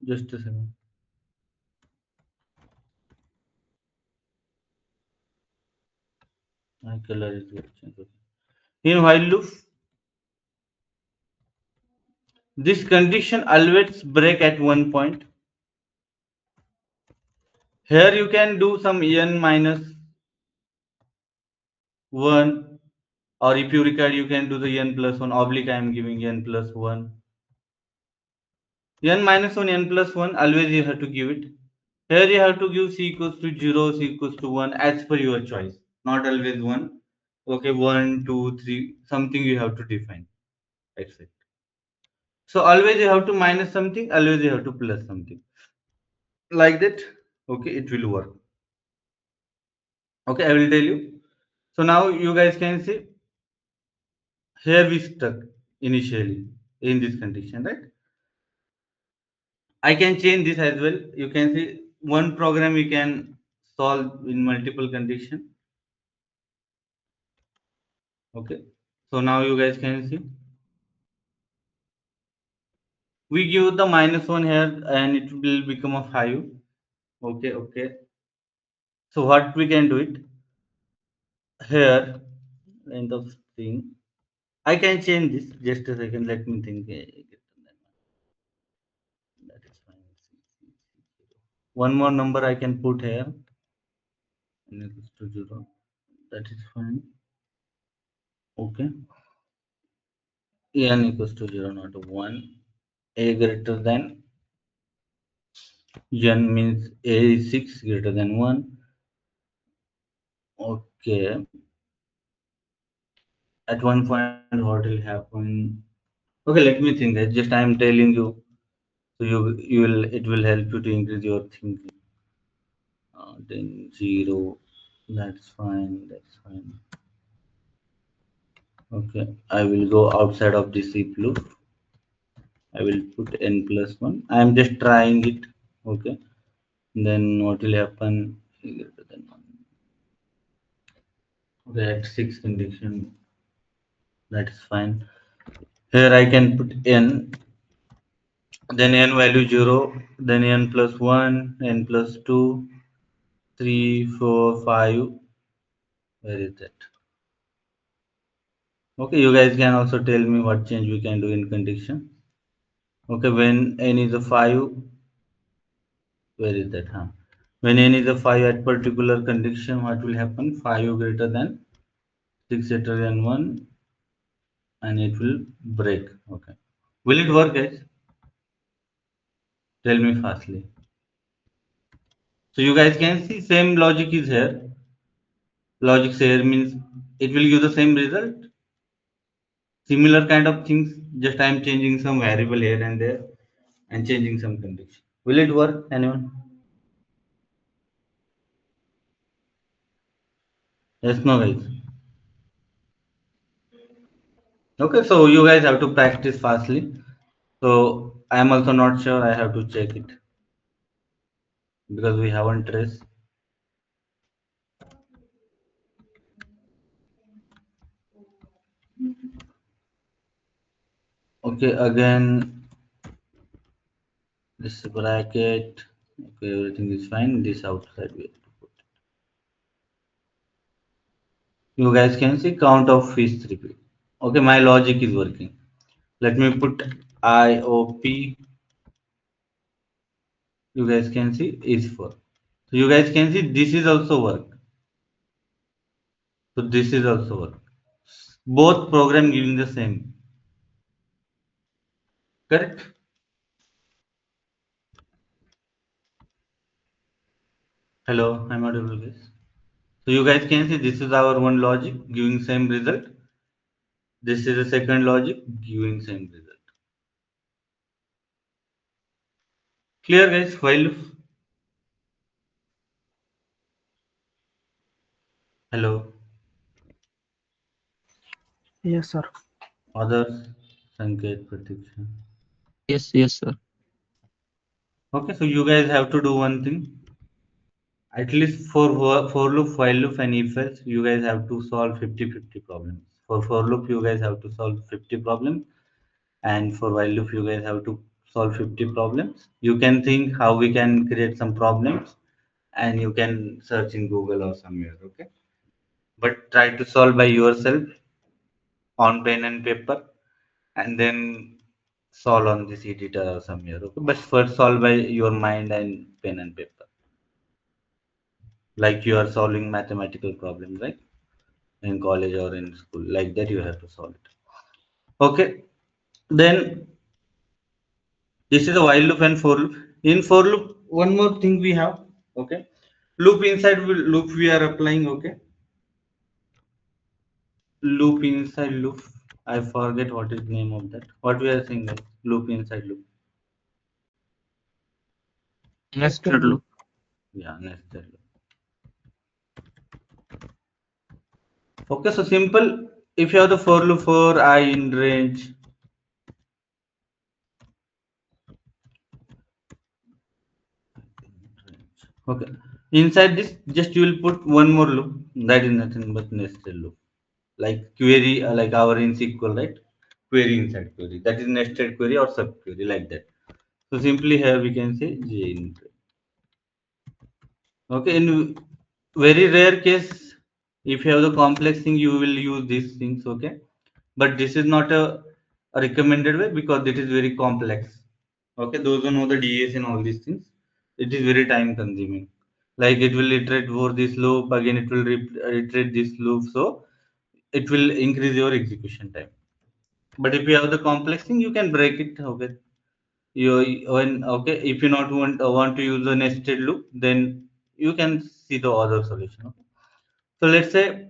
just a second. My color is getting changed. Okay. In while loop, this condition always break at one point. Here you can do some n minus 1, or if you require you can do the n plus 1 oblique I am giving n plus 1. N minus 1, n plus 1, always you have to give it. Here you have to give c equals to 0, c equals to 1 as per your choice. Not always 1. Okay, 1, 2, 3, something you have to define. That's it. So always you have to minus something, always you have to plus something. Like that, okay, it will work. Okay, I will tell you. So now you guys can see, here we stuck initially in this condition, right? I can change this as well. You can see one program we can solve in multiple condition. Okay. So now you guys can see. We give the minus one here and it will become a 5. Okay, okay. So what we can do it here, end of thing. I can change this. Just a second. Let me think. That is fine. One more number I can put here. N equals to 0. That is fine. Okay. N equals to 0, not 1. A greater than n means a is 6 greater than 1. Okay. At one point, what will happen? Okay, let me think. Just I am telling you, so you will it will help you to increase your thinking. Then 0. That's fine. That's fine. Okay, I will go outside of this if loop. I will put n plus 1. I am just trying it. Okay. Then what will happen? Greater than 1. Okay, at 6 condition. That is fine. Here I can put n, then n value 0, then n plus 1, n plus 2, 3, 4, 5. Where is that? Okay, you guys can also tell me what change we can do in condition. Okay, when n is a 5, where is that? Huh? When n is a 5 at particular condition, what will happen? 5 greater than 6 greater than 1, and it will break. Okay. Will it work, guys? Tell me fastly. So you guys can see same logic is here. Logic here means it will give the same result. Similar kind of things, just I am changing some variable here and there and changing some condition. Will it work? Anyone? Yes, no, guys. Okay, so you guys have to practice fastly. So I am also not sure. I have to check it because we haven't traced. Okay, again this bracket. Okay, everything is fine. This outside we have to put. You guys can see count of fish repeat. Okay, my logic is working. Let me put IOP. You guys can see is for. So you guys can see this is also work. So this is also work. Both program giving the same. Correct? Hello, I'm audible guys. So you guys can see this is our one logic giving same result. This is the second logic giving same result. Clear guys? While hello, Yes, sir. others Sanket Pratiksha. Yes, yes, sir. Okay, so you guys have to do one thing. At least for loop, while loop, and if else, you guys have to solve 50-50 problems. For loop, you guys have to solve 50 problems, and for while loop, you guys have to solve 50 problems. You can think how we can create some problems, and you can search in Google or somewhere. Okay, but try to solve by yourself on pen and paper, and then solve on this editor or somewhere. Okay, but first solve by your mind and pen and paper, like you are solving mathematical problems, right? In college or in school, like that you have to solve it. Okay, then this is a while loop and for loop. In for loop, one more thing we have. Okay, loop inside loop we are applying. Okay, loop inside loop, I forget what is name of that, what we are saying, guys. Loop inside loop. Nested Nested loop. loop. Yeah, nested loop. Okay, so simple. If you have the for loop for I in range, okay, inside this just you will put one more loop, that is nothing but nested loop, like query, like our in SQL, right? Query inside query, that is nested query or subquery, like that. So simply here we can say J in. Okay, in very rare case, if you have the complex thing, you will use these things. Okay, but this is not a recommended way because it is very complex. Okay, those who know the DAs and all these things, it is very time consuming. Like it will iterate for this loop, again it will iterate this loop, so it will increase your execution time. But if you have the complex thing, you can break it. Okay, you when okay, if you not want to use a nested loop, then you can see the other solution. Okay? So let's say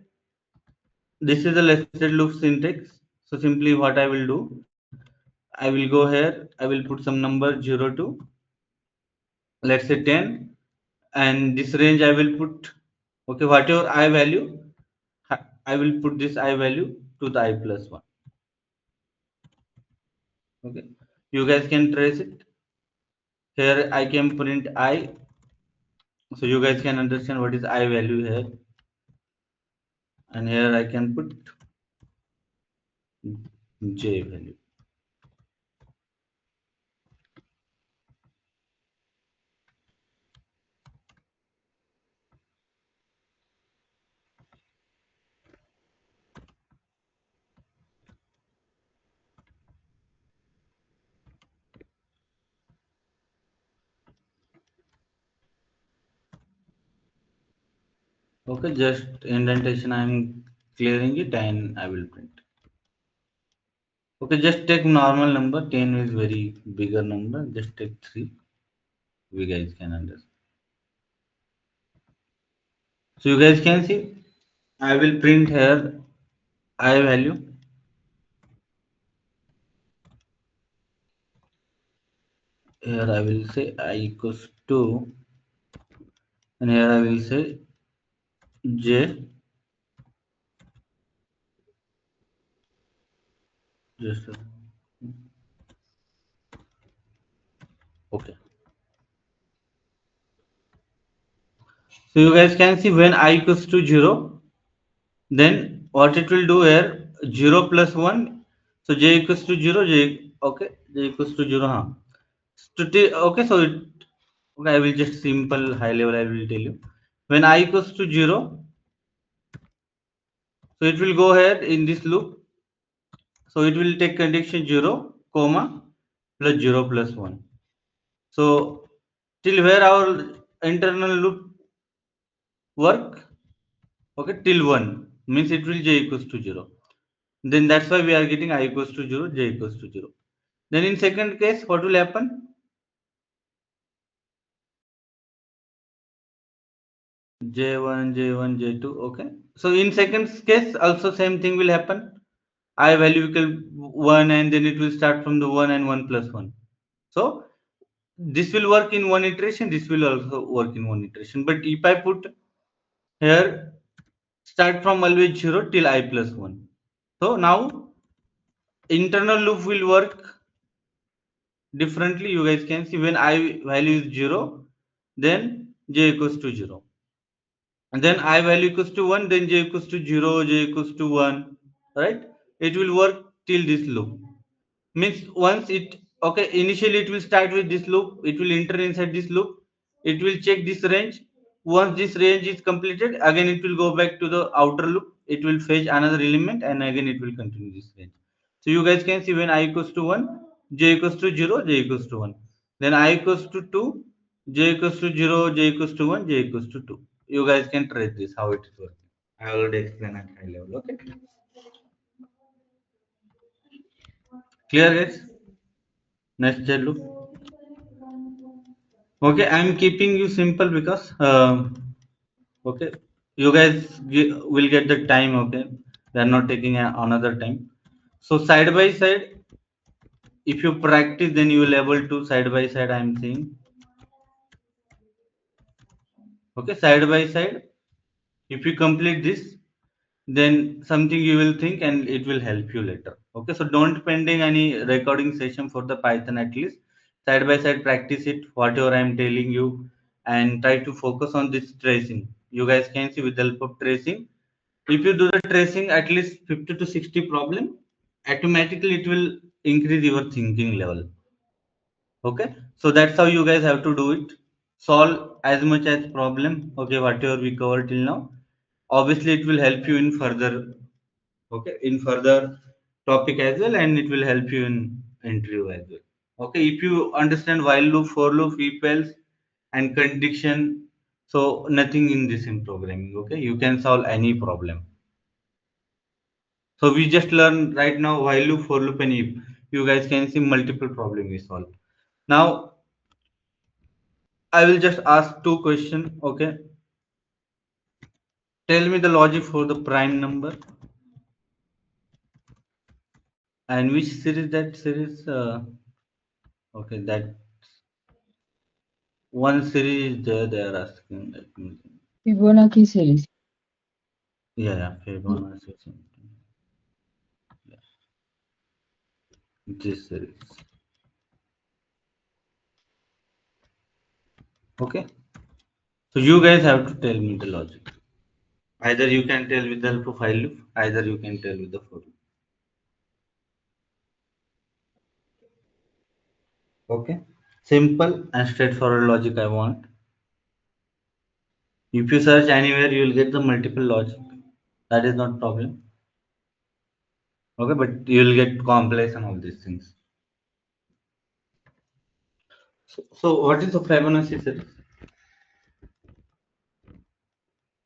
this is a nested loop syntax. So simply what I will do, I will go here, I will put some number 0 to, let's say 10, and this range I will put, okay, whatever I value, I will put this I value to the I plus 1. Okay, you guys can trace it. Here I can print I, so you guys can understand what is I value here, and here I can put J value. Okay, just indentation I am clearing it and I will print. Okay, just take normal number. 10 is very bigger number. Just take 3. We guys can understand. So you guys can see. I will print here I value. Here I will say I equals to, and here I will say j. Just okay. So you guys can see when I equals to 0, then what it will do here 0 plus 1. So j equals to 0, j okay, j equals to 0. Huh? Okay, so it okay, I will just simple high level I will tell you. When I equals to 0, so it will go ahead in this loop. So it will take condition 0, comma plus 0 plus 1. So till where our internal loop work? Okay, till 1 means it will j equals to 0. Then that's why we are getting I equals to 0, j equals to 0. Then in second case, what will happen? J1, J1, J2. Okay. So in second case, also same thing will happen. I value equal 1 and then it will start from the 1 and 1 plus 1. So this will work in one iteration. This will also work in one iteration. But if I put here start from always 0 till I plus 1. So now internal loop will work differently. You guys can see when I value is 0, then j equals to 0, and then I value equals to 1, then j equals to 0, j equals to 1, right? It will work till this loop. Means once it okay, initially it will start with this loop, it will enter inside this loop, it will check this range. Once this range is completed, again it will go back to the outer loop, it will fetch another element and again it will continue this range. So you guys can see when I equals to 1, j equals to 0, j equals to 1, then I equals to 2, j equals to 0, j equals to 1, j equals to 2. You guys can trace this how it is working. I already explained at high level. Okay, clear guys? Next loop. Okay, I'm keeping you simple because okay, you guys will get the time. Okay, we are not taking another time. So side by side, if you practice, then you will able to side by side. I'm saying okay, side by side. If you complete this, then something you will think and it will help you later. Okay, so don't pending any recording session for the Python, at least side by side practice it whatever I'm telling you, and try to focus on this tracing. You guys can see with the help of tracing, if you do the tracing at least 50 to 60 problem, automatically it will increase your thinking level. Okay, so that's how you guys have to do it. Solve as much as problem, okay, whatever we covered till now. Obviously it will help you in further, okay, in further topic as well, and it will help you in interview as well. Okay, if you understand while loop, for loop, if else and condition, so nothing in this in programming. Okay, you can solve any problem. So we just learn right now while loop, for loop, and if. You guys can see multiple problem we solve. Now I will just ask two questions. Okay, tell me the logic for the prime number and which series that series. Okay, that one series there they are asking. Let me see. Fibonacci series. Yeah, Fibonacci something. Yeah, this series. Okay, so you guys have to tell me the logic. Either you can tell with the help of while loop, either you can tell with the for loop. Okay, simple and straightforward logic I want. If you search anywhere, you will get the multiple logic. That is not problem. Okay, but you will get complex and all these things. So what is the Fibonacci series?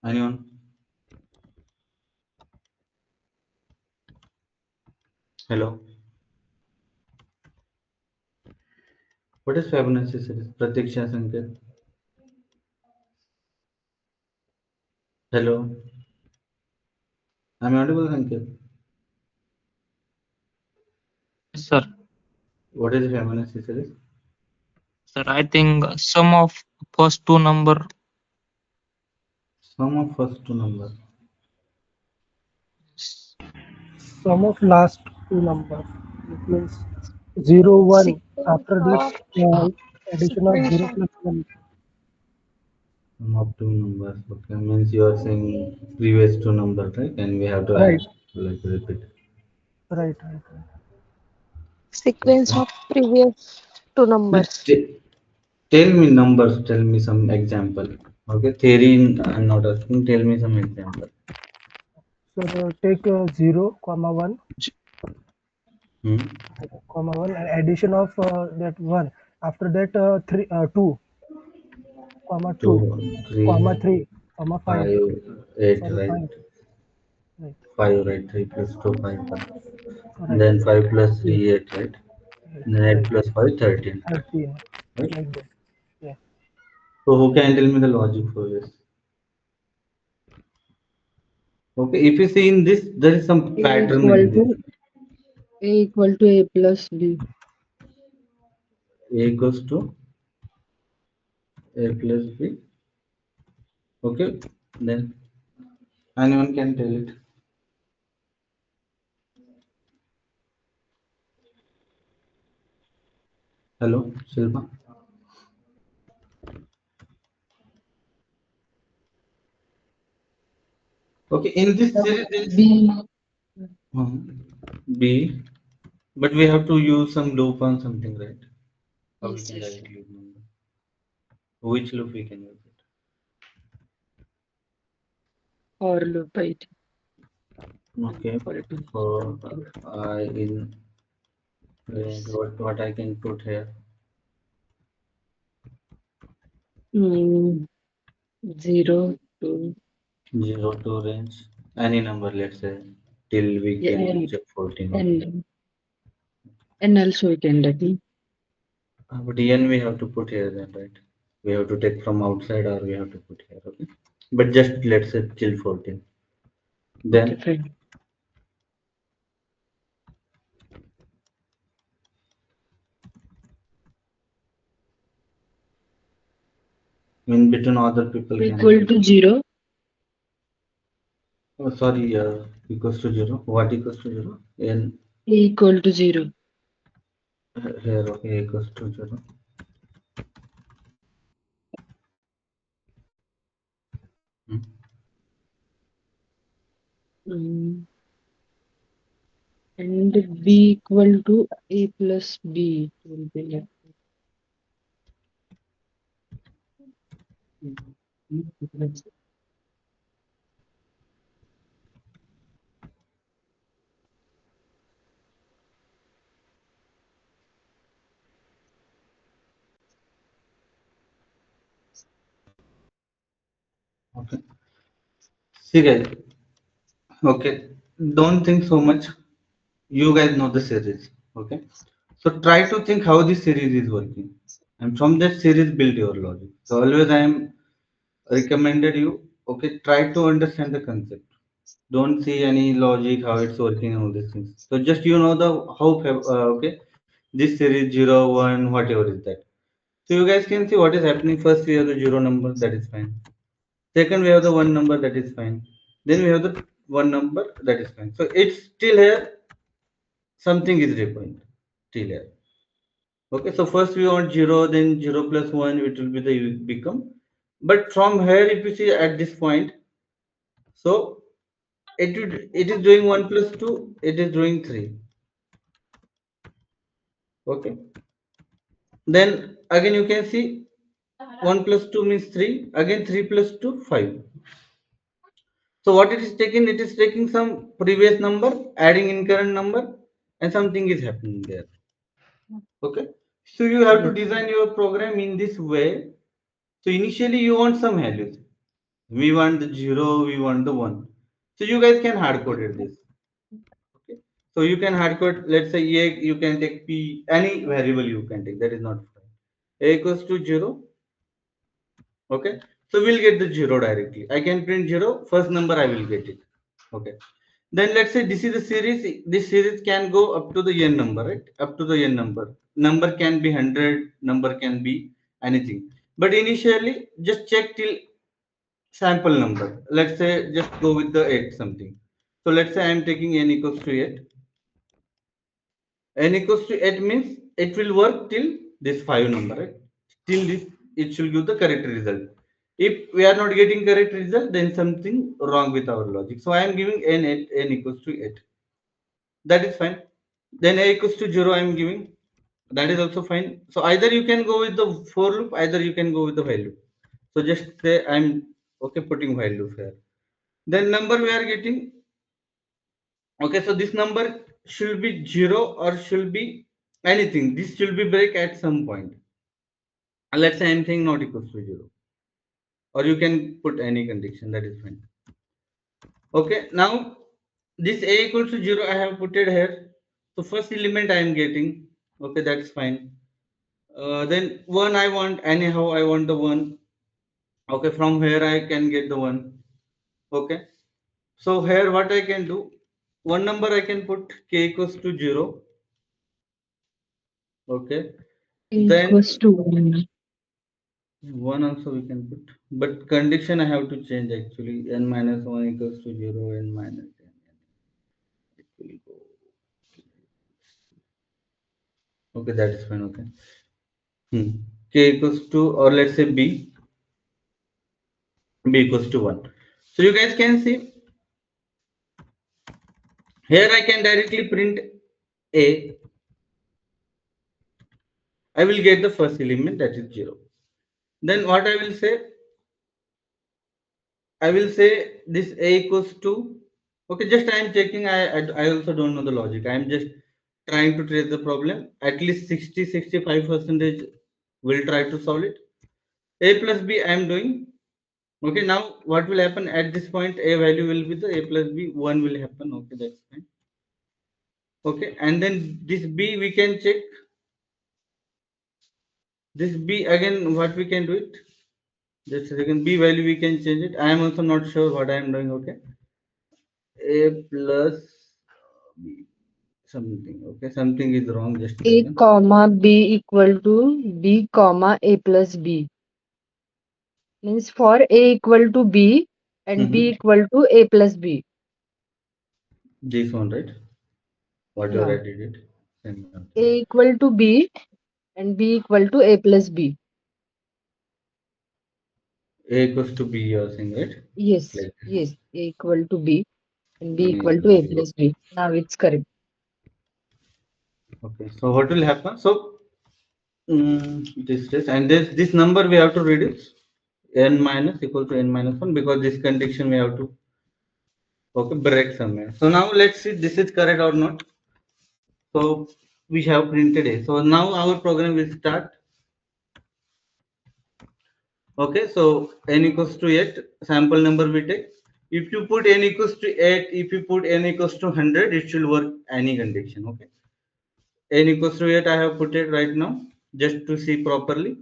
Anyone? Hello. What is Fibonacci series? Pratiksha Sanket. Hello. I'm audible, Sanket. Yes, sir. What is Fibonacci series? Sir, I think sum of first two number. Sum of first two numbers. Sum of last two numbers. It means 0, 1. Sequence After this, of uh, addition of sequence 0 of plus 1. Sum of two numbers. Okay, means you are saying previous two numbers, right? And we have to Right, add, like repeat. right. sequence Okay. of previous two Now, numbers. tell me numbers. Tell me some example. Okay, theory. I'm not asking. Tell me some example. So take 0, comma 1, Hmm. comma 1, and addition of that 1. After that, 3, 2, comma 2, Two, three, comma 3, comma 5. 5, 8, Sorry, right? 5. Right, 5, right? 3 plus 2, 5. right. Then 5 plus Yes, 3, 8, right? yes, Then 8 right. plus 5, 13. 13, Right? like that. Yeah. So who can tell me the logic for this? Okay, if you see in this, there is some A pattern equal in this. to A equal to A plus B. A equals to A plus B. Okay, then anyone can tell it. Hello, Shilpa. Okay, in this series there is B B, but we have to use some loop on something, right? Or we yes, can yes. directly use number. Which loop we can use it? Or loop I think. Okay, For it. for I in range, what I can put here? Mm, 0 to 0 to range, any number, let's say, till we yeah, can check 14. Okay. and also we can let me. But n we have to put here then, right? We have to take from outside or we have to put here, okay? But just let's say till 14. Okay, Then, fine. in between other people can Equal tell. to 0. Oh, sorry, equals to 0. What equals to 0? N Equal to 0. here, okay, equals to 0. Hmm. Mm, and B equal to A plus B will be left. Okay. See, guys, okay, don't think so much. You guys know the series, okay? So try to think how this series is working. And from that series, build your logic. So always I am recommended you, okay, try to understand the concept. Don't see any logic, how it's working and all these things. So just you know the how, okay, this series 0, 1, whatever is that. So you guys can see what is happening. First we have the 0 number, that is fine. Second we have the 1 number, that is fine. Then we have the 1 number, that is fine. So it's still here, something is required till here. Okay, so first we want 0, then 0 plus 1, it will be the become. But from here, if you see at this point, so it is doing 1 plus 2, it is doing 3. Okay, then again you can see 1 plus 2 means 3, again 3 plus 2, 5. So what it is taking some previous number, adding in current number, and something is happening there. Okay, so you have to Yes. design your program in this way. So initially you want some values. We want the 0, we want the 1. So you guys can hard code it this. Okay. So you can hard code, let's say A, you can take P, any variable you can take, that is not fine. A equals to 0. Okay. So we'll get the 0 directly. I can print 0, first number I will get it. Okay. Then let's say this is a series. This series can go up to the n number, right? Up to the n number. Number can be 100, number can be anything. But initially, just check till sample number. Let's say just go with the 8 something. So let's say I am taking n equals to 8. N equals to 8 means it will work till this 5 number, right? Till this, it should give the correct result. If we are not getting correct result, then something wrong with our logic. So I am giving n equals to 8. That is fine. Then a equals to 0 I am giving. That is also fine. So either you can go with the for loop, either you can go with the while loop. So just say I'm okay putting while loop here. Then number we are getting. Okay, so this number should be 0 or should be anything. This should be break at some point. Let's say anything not equals to 0. Or you can put any condition, that is fine. Okay, now this a equals to 0 I have put it here. So first element I am getting. Okay, that's fine. Then 1 I want, anyhow I want the 1. Okay, from here I can get the 1. Okay, so here what I can do, one number I can put k equals to 0. Okay, equals then to 1. 1 also we can put, but condition I have to change actually. N minus 1 equals to 0, n minus n. It will go. Okay, that is fine. Okay. K equals to, or let's say b equals to 1. So you guys can see here I can directly print a. I will get the first element, that is 0. Then what I will say this a equals to, okay, just I am checking. I also don't know the logic. I am just trying to trace the problem. At least 60-65% will try to solve it. A plus b I am doing. Okay, now what will happen at this point? A value will be the a plus b, 1 will happen. Okay, that's fine. Okay, and then this b we can check. This b again, what we can do it? Just a second, b value we can change it. I am also not sure what I am doing. Okay, a plus b something. Okay, something is wrong. Just a A second. comma B equal to B comma A plus B. Means for A equal to B and B Mm-hmm. equal to A plus B. This one, right? Whatever Yeah. I did it. Same one. A equal to B and B equal to A plus B. A equals to b, you are saying, right? Yes, Like this. yes. A equal to B and B One equal to A equals to. plus B. Now it's correct. Okay, so what will happen? So this and this number we have to reduce n minus equal to n minus 1 because this condition we have to okay break somewhere. So now let's see this is correct or not. So we have printed a. So now our program will start. Okay, so n equals to 8 sample number we take. If you put n equals to 8, if you put n equals to 100, it should work any condition. Okay, n equals to 8 I have put it right now just to see properly.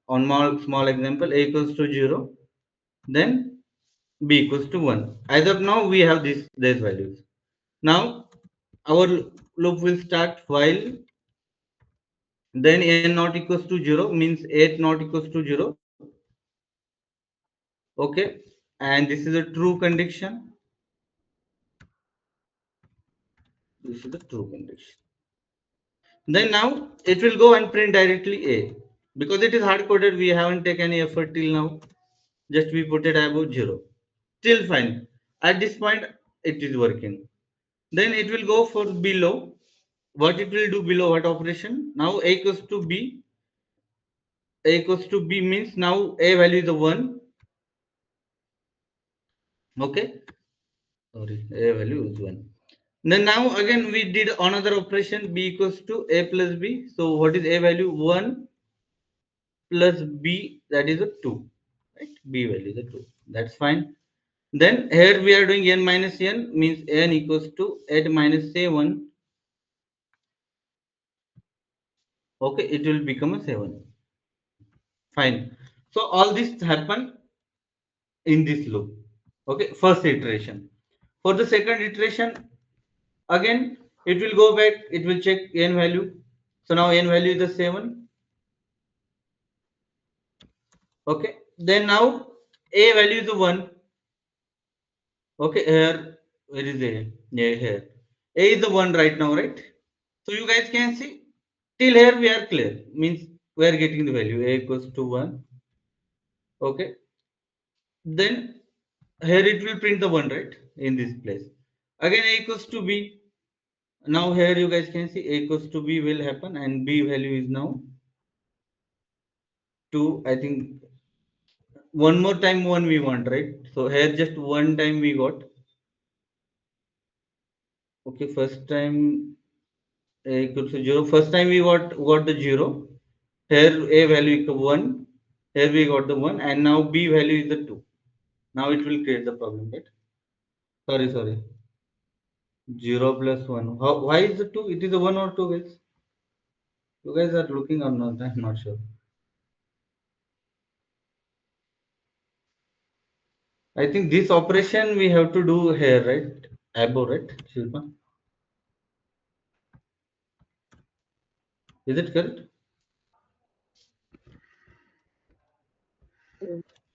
On small example, a equals to 0, then b equals to 1. As of now we have these values. Now our loop will start while then n not equals to 0 means 8 not equals to 0. Okay, and this is a true condition. This is the true condition. Then now it will go and print directly a because it is hard coded. We haven't taken any effort till now. Just we put it above 0. Still fine. At this point it is working. Then it will go for below. What it will do below, what operation? Now a equals to b. A equals to b means now a value is the 1. Okay, sorry, a value is 1. Then now again we did another operation, b equals to a plus b. So what is a value? 1 plus b, that is a 2, right? B value is a 2. That's fine. Then here we are doing n minus n, means n equals to 8 minus 7. Okay, it will become a 7. Fine. So all this happen in this loop. Okay, first iteration. For the second iteration, again it will go back, it will check n value. So now n value is the 7. Okay, then now a value is the 1. Okay, here where is a? Yeah, here a is the 1 right now, right? So you guys can see till here we are clear, means we are getting the value a equals to 1. Okay, then here it will print the 1, right, in this place. Again a equals to b. Now here you guys can see a equals to b will happen, and b value is now 2. I think one more time 1 we want, right? So here just one time we got. Okay, first time a equals to 0. First time we got the 0. Here a value equal 1. Here we got the 1, and now b value is the 2. Now it will create the problem, right? Sorry. 0 plus 1. Why is the 2? It is a 1 or 2, guys? You guys are looking or not? I'm not sure. I think this operation we have to do here, right? Above, right, Shilpa? Is it correct?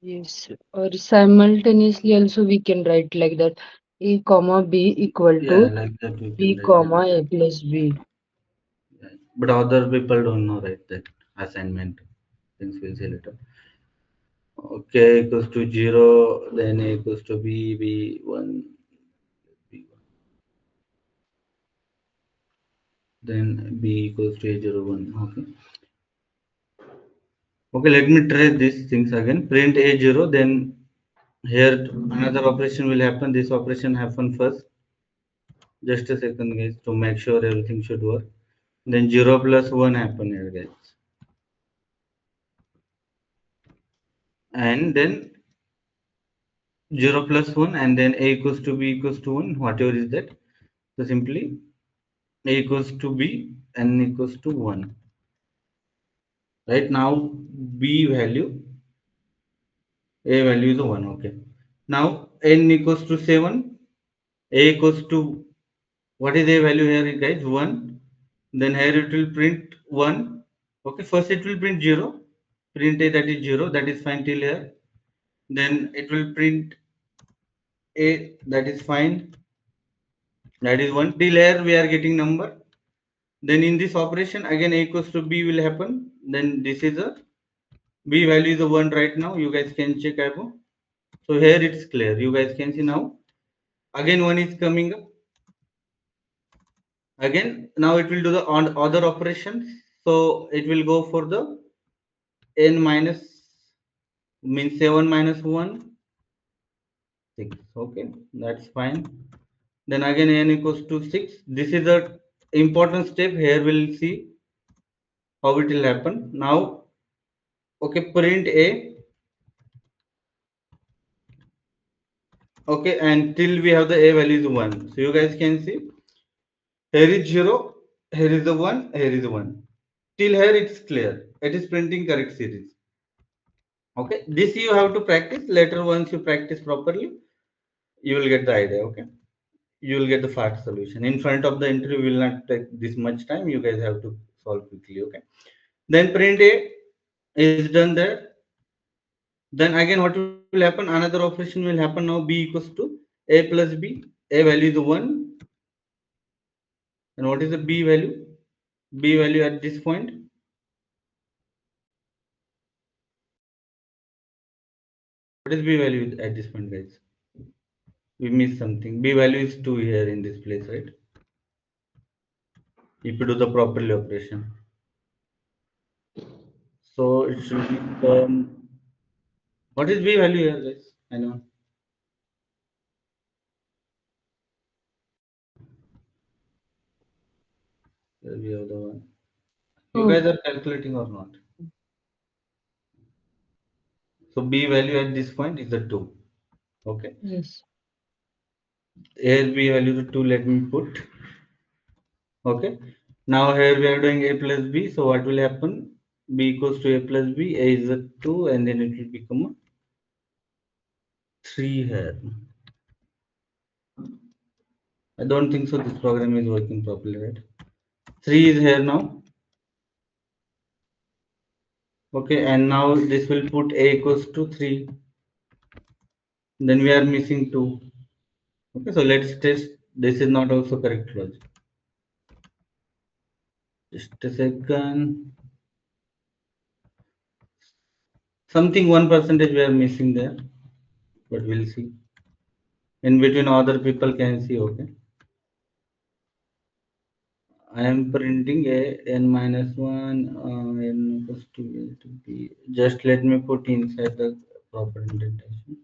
Yes, or simultaneously also we can write like that a comma b equal Yeah, to like that we can b write it. comma a plus b. Yeah. But other people don't know, right? That assignment things we'll see later. Okay, equals to 0, then a equals to b1, b1. Then b equals to a01. Okay. Okay, let me try these things again. Print a0, then here another operation will happen. This operation happen first. Just a second, guys, to make sure everything should work. Then 0 plus 1 happen here, guys. And then 0 plus 1, and then a equals to b equals to 1, whatever is that. So simply a equals to b, n equals to 1. Right now, b value, a value is 1. Okay. Now n equals to 7, a equals to, what is a value here, guys? 1. Then here it will print 1. Okay, first it will print 0. Print a, that is 0, that is fine till here. Then it will print a, that is fine, that is 1. Till here we are getting number. Then in this operation again a equals to b will happen. Then this is a b value is a 1 right now. You guys can check above. So here it's clear. You guys can see now. Again 1 is coming up. Again now it will do the other operations. So it will go for the n minus, means 7 minus 1, 6. Okay, that's fine. Then again n equals to 6. This is the important step. Here we'll see how it will happen. Now, okay, print a. Okay, and till we have the a value is 1. So you guys can see here is 0, here is the 1, here is the 1. Till here it's clear. It is printing correct series. Okay, this you have to practice. Later, once you practice properly, you will get the idea. Okay, you will get the fast solution. In front of the interview will not take this much time. You guys have to solve quickly. Okay, then print a is done there. Then again what will happen, another operation will happen. Now b equals to a plus b, a value is 1, and what is the b value? B value at this point, what is b value at this point, guys? We missed something. B value is 2 here in this place, right? If you do the properly operation, so it should be what is b value here, guys? I know. Here we have the one. You Oh, guys are calculating or not? So b value at this point is the 2. Okay. Yes. Here b value is 2, let me put. Okay. Now here we are doing a plus b. So what will happen? B equals to a plus b. A is a 2 and then it will become a 3 here. I don't think so. This program is working properly, right? 3 is here now. Okay. And now this will put a equals to 3. Then we are missing 2. Okay. So let's test. This is not also correct logic. Just a second. Something 1% we are missing there, but we'll see. In between, other people can see. Okay. I am printing a n minus 1 n equals to a to b. Just let me put inside the proper indentation.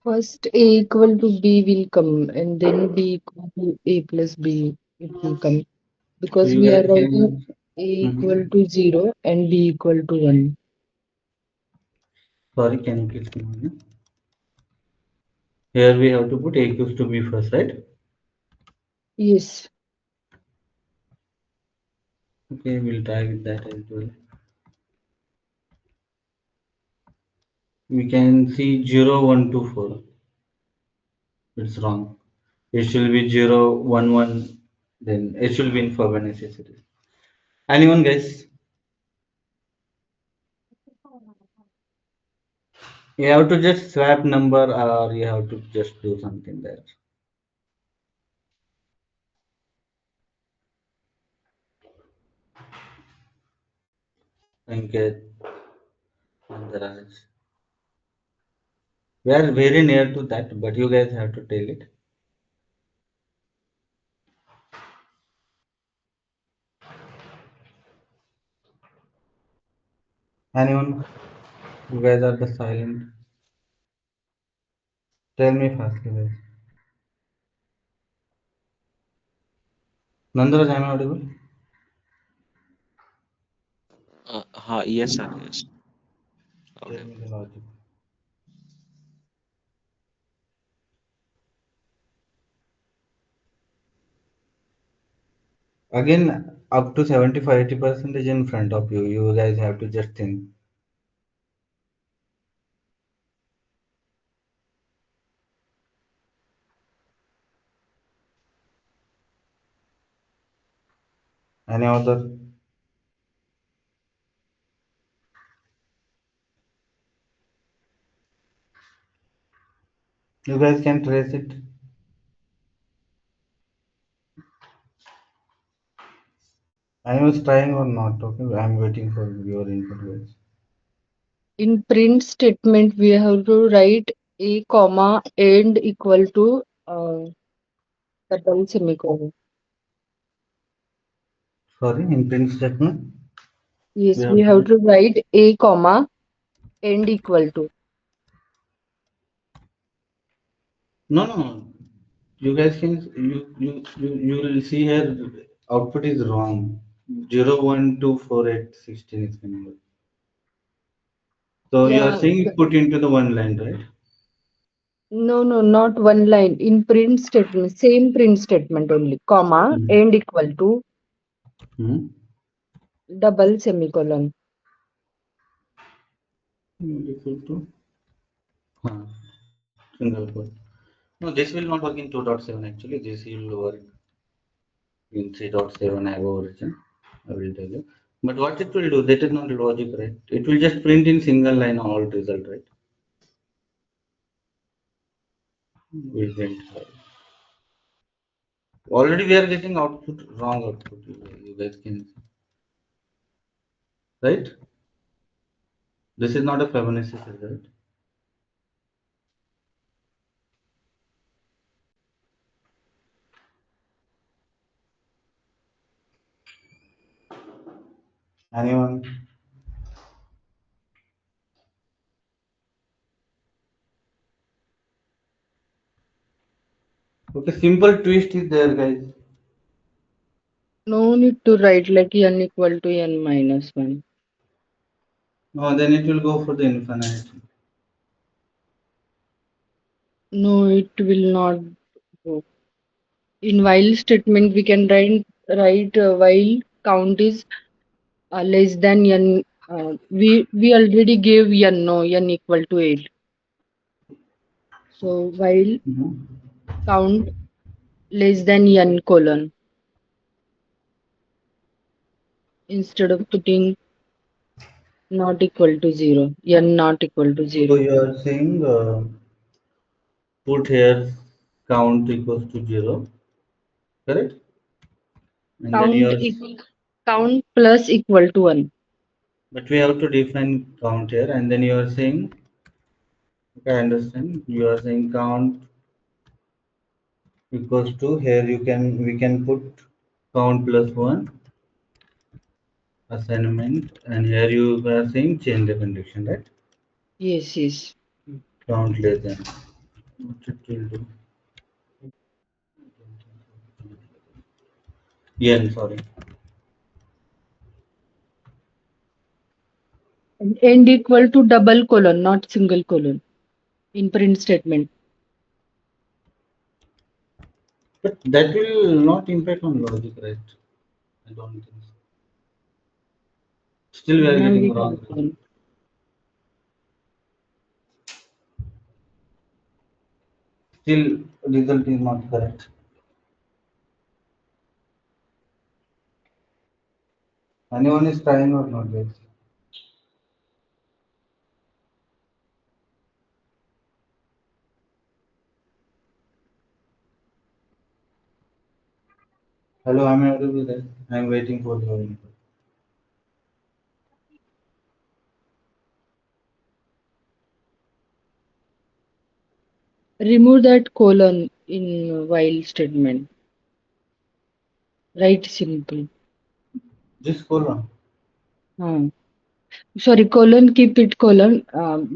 First A equal to B will come and then B equal to A plus B it will come So because you we are guys writing can. A Mhm. equal to 0 and B equal to 1. Sorry, can you please come on? Here we have to put a equals to b first, right? Yes. Okay, we'll try with that as well. We can see 0, 1, 2, 4. It's wrong. It should be 0, 1, 1. Then it should be in Fibonacci series. Anyone guys? You have to just swap number or you have to just do something there. Ankit, Mandaraj. We are very near to that, but you guys have to tell it. Anyone? You guys are the silent. Tell me fastly, guys. Nandaraj, am I audible? Yes, sir. Yes. Tell Audible. me the logic. Again, up to 75-80% is in front of you. You guys have to just think. Any other? You guys can trace it. I was trying or not. Okay, I'm waiting for your input, guys. In print statement we have to write A comma and equal to double semicolon. Sorry, in print statement, we Yes, we have to have write. to write A comma and equal to. No, no. You guys can you will see here output is wrong. 0, 1, 2, 4, 8, 16 is the number. So you are Yeah, saying put into the one line, right? no, no, not one line. In print statement, same print statement only, comma Hmm. and equal to Hmm. double semicolon. Equal to single quote. No, this will not work in 2.7 actually. This will work in 3.7 above version. I will tell you. But what it will do, that is not logic, right? It will just print in single line all result, right? We didn't. Already we are getting output wrong output. You guys can see, right? This is not a Fibonacci result. Anyone? Okay, simple twist is there, guys. No need to write like n equal to n minus 1. No, then it will go for the infinite. No, it will not go. In while statement, we can write while count is less than n. We already gave n, no, n equal to 8. So while Mhm. count less than n colon, instead of putting not equal to 0, n not equal to So 0. you are saying put here count equals to 0, correct? And then you Count are, count plus equal to 1. but we have to define count here, and then you are saying, okay, I understand. You are saying count equals to here. We can put count plus 1 assignment, and here you are saying change the condition, right? Yes, yes. Count less than. What it will do? Yeah, sorry. And end equal to double colon, not single colon in print statement. But that will not impact on logic, right? I don't think so. Still, we are Now we getting can wrong. learn. Still, result is not correct. Anyone is trying or not, guys? Hello, I'm audible, guys. I'm waiting for your input. Remove that colon in while statement. Write simple. Just colon. Hmm. Sorry, colon, keep it colon,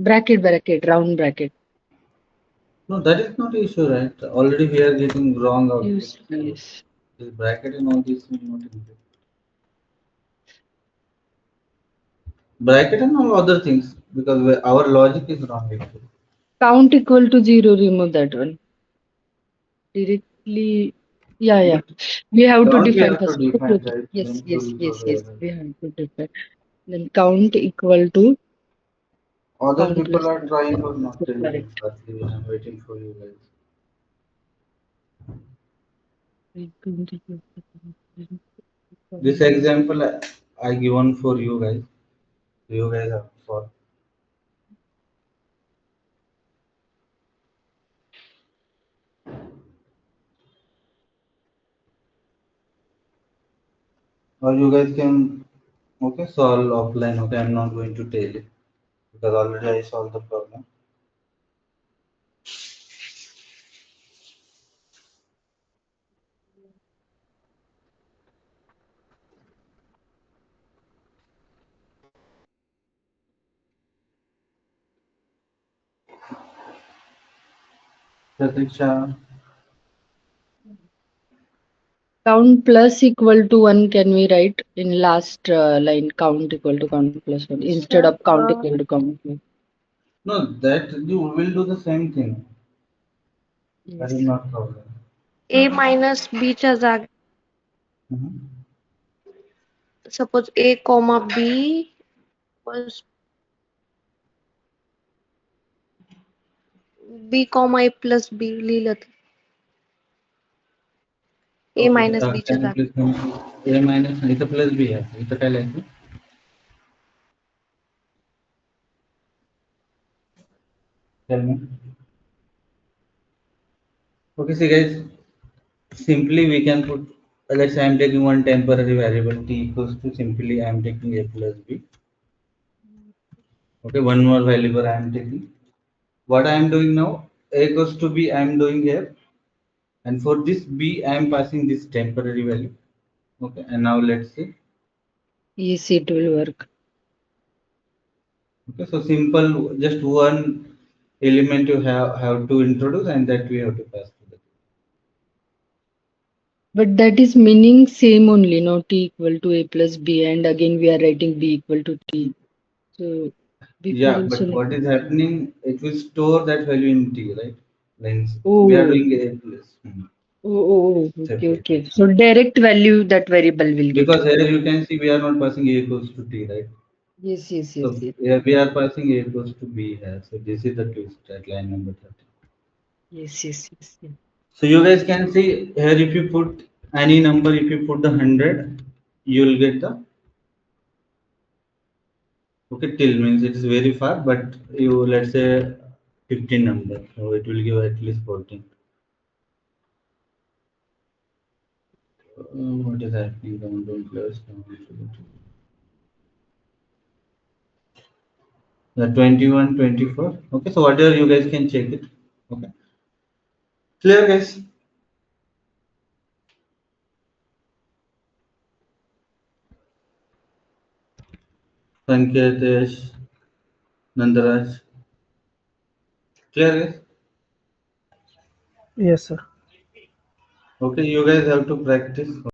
bracket, round bracket. No, that is not issue, right? Already we are getting wrong output. Yes, So yes. this bracket and all this will not impact. Bracket and all other things because our logic is wrong actually. Count equal to 0, remove that one. Directly, yeah. But We have to all we define have to first. Okay, define, okay. right? Yes, Then it yes, will go yes, very yes. well. We have to define. Then count equal to Other count people plus are 1. trying Yes, or yes, not trying. correct. I'm waiting for you guys. This example I given for you guys. You guys have solved. Or you guys can okay solve offline. Okay, I'm not going to tell you because already I solved the problem. Pratiksha, Count plus equal to 1 can we write in last line count equal to count plus 1 instead Sir, of count equal to count 1. no, that you will do the same thing. That is Yes. not problem. A minus B च्या जागी Mhm. Suppose A, B was B, A plus B लिहिलं तर A Okay, minus B च्या can you जागी please come to A minus इथं plus B आहे इथं काय लिहायचं tell me. Okay, see guys, simply we can put let's say I'm taking one temporary variable t equals to simply I'm taking A plus B. Okay, one more variable I am taking. What I am doing now, A equals to B I am doing here, and for this B I am passing this temporary value. Okay, and now let's see. Yes, it will work. Okay, so simple, just one element you have to introduce, and that we have to pass to the. But that is meaning same only, no? T equal to A plus B, and again we are writing B equal to T. So before Yeah, also but like what is happening? It will store that value in T, right? Lines. We are oh doing A plus okay separate. okay. So direct value that variable will get. Because here you can see we are not passing A equals to T, right? Yes yes yes So yes yeah, we are passing A equals to B here. So this is the twist at line number 30. yes yes yes yes. So you guys can see here if you put any number, if you put the 100, you will get the okay till means it is very far, but you let's say 15 number, so it will give at least 14. What is happening? Countdown plus the 21, 24. Okay, so whatever you guys can check it. Okay, clear guys. Sanketesh, Nandaraj, clear guys. Yes, sir. Okay, you guys have to practice.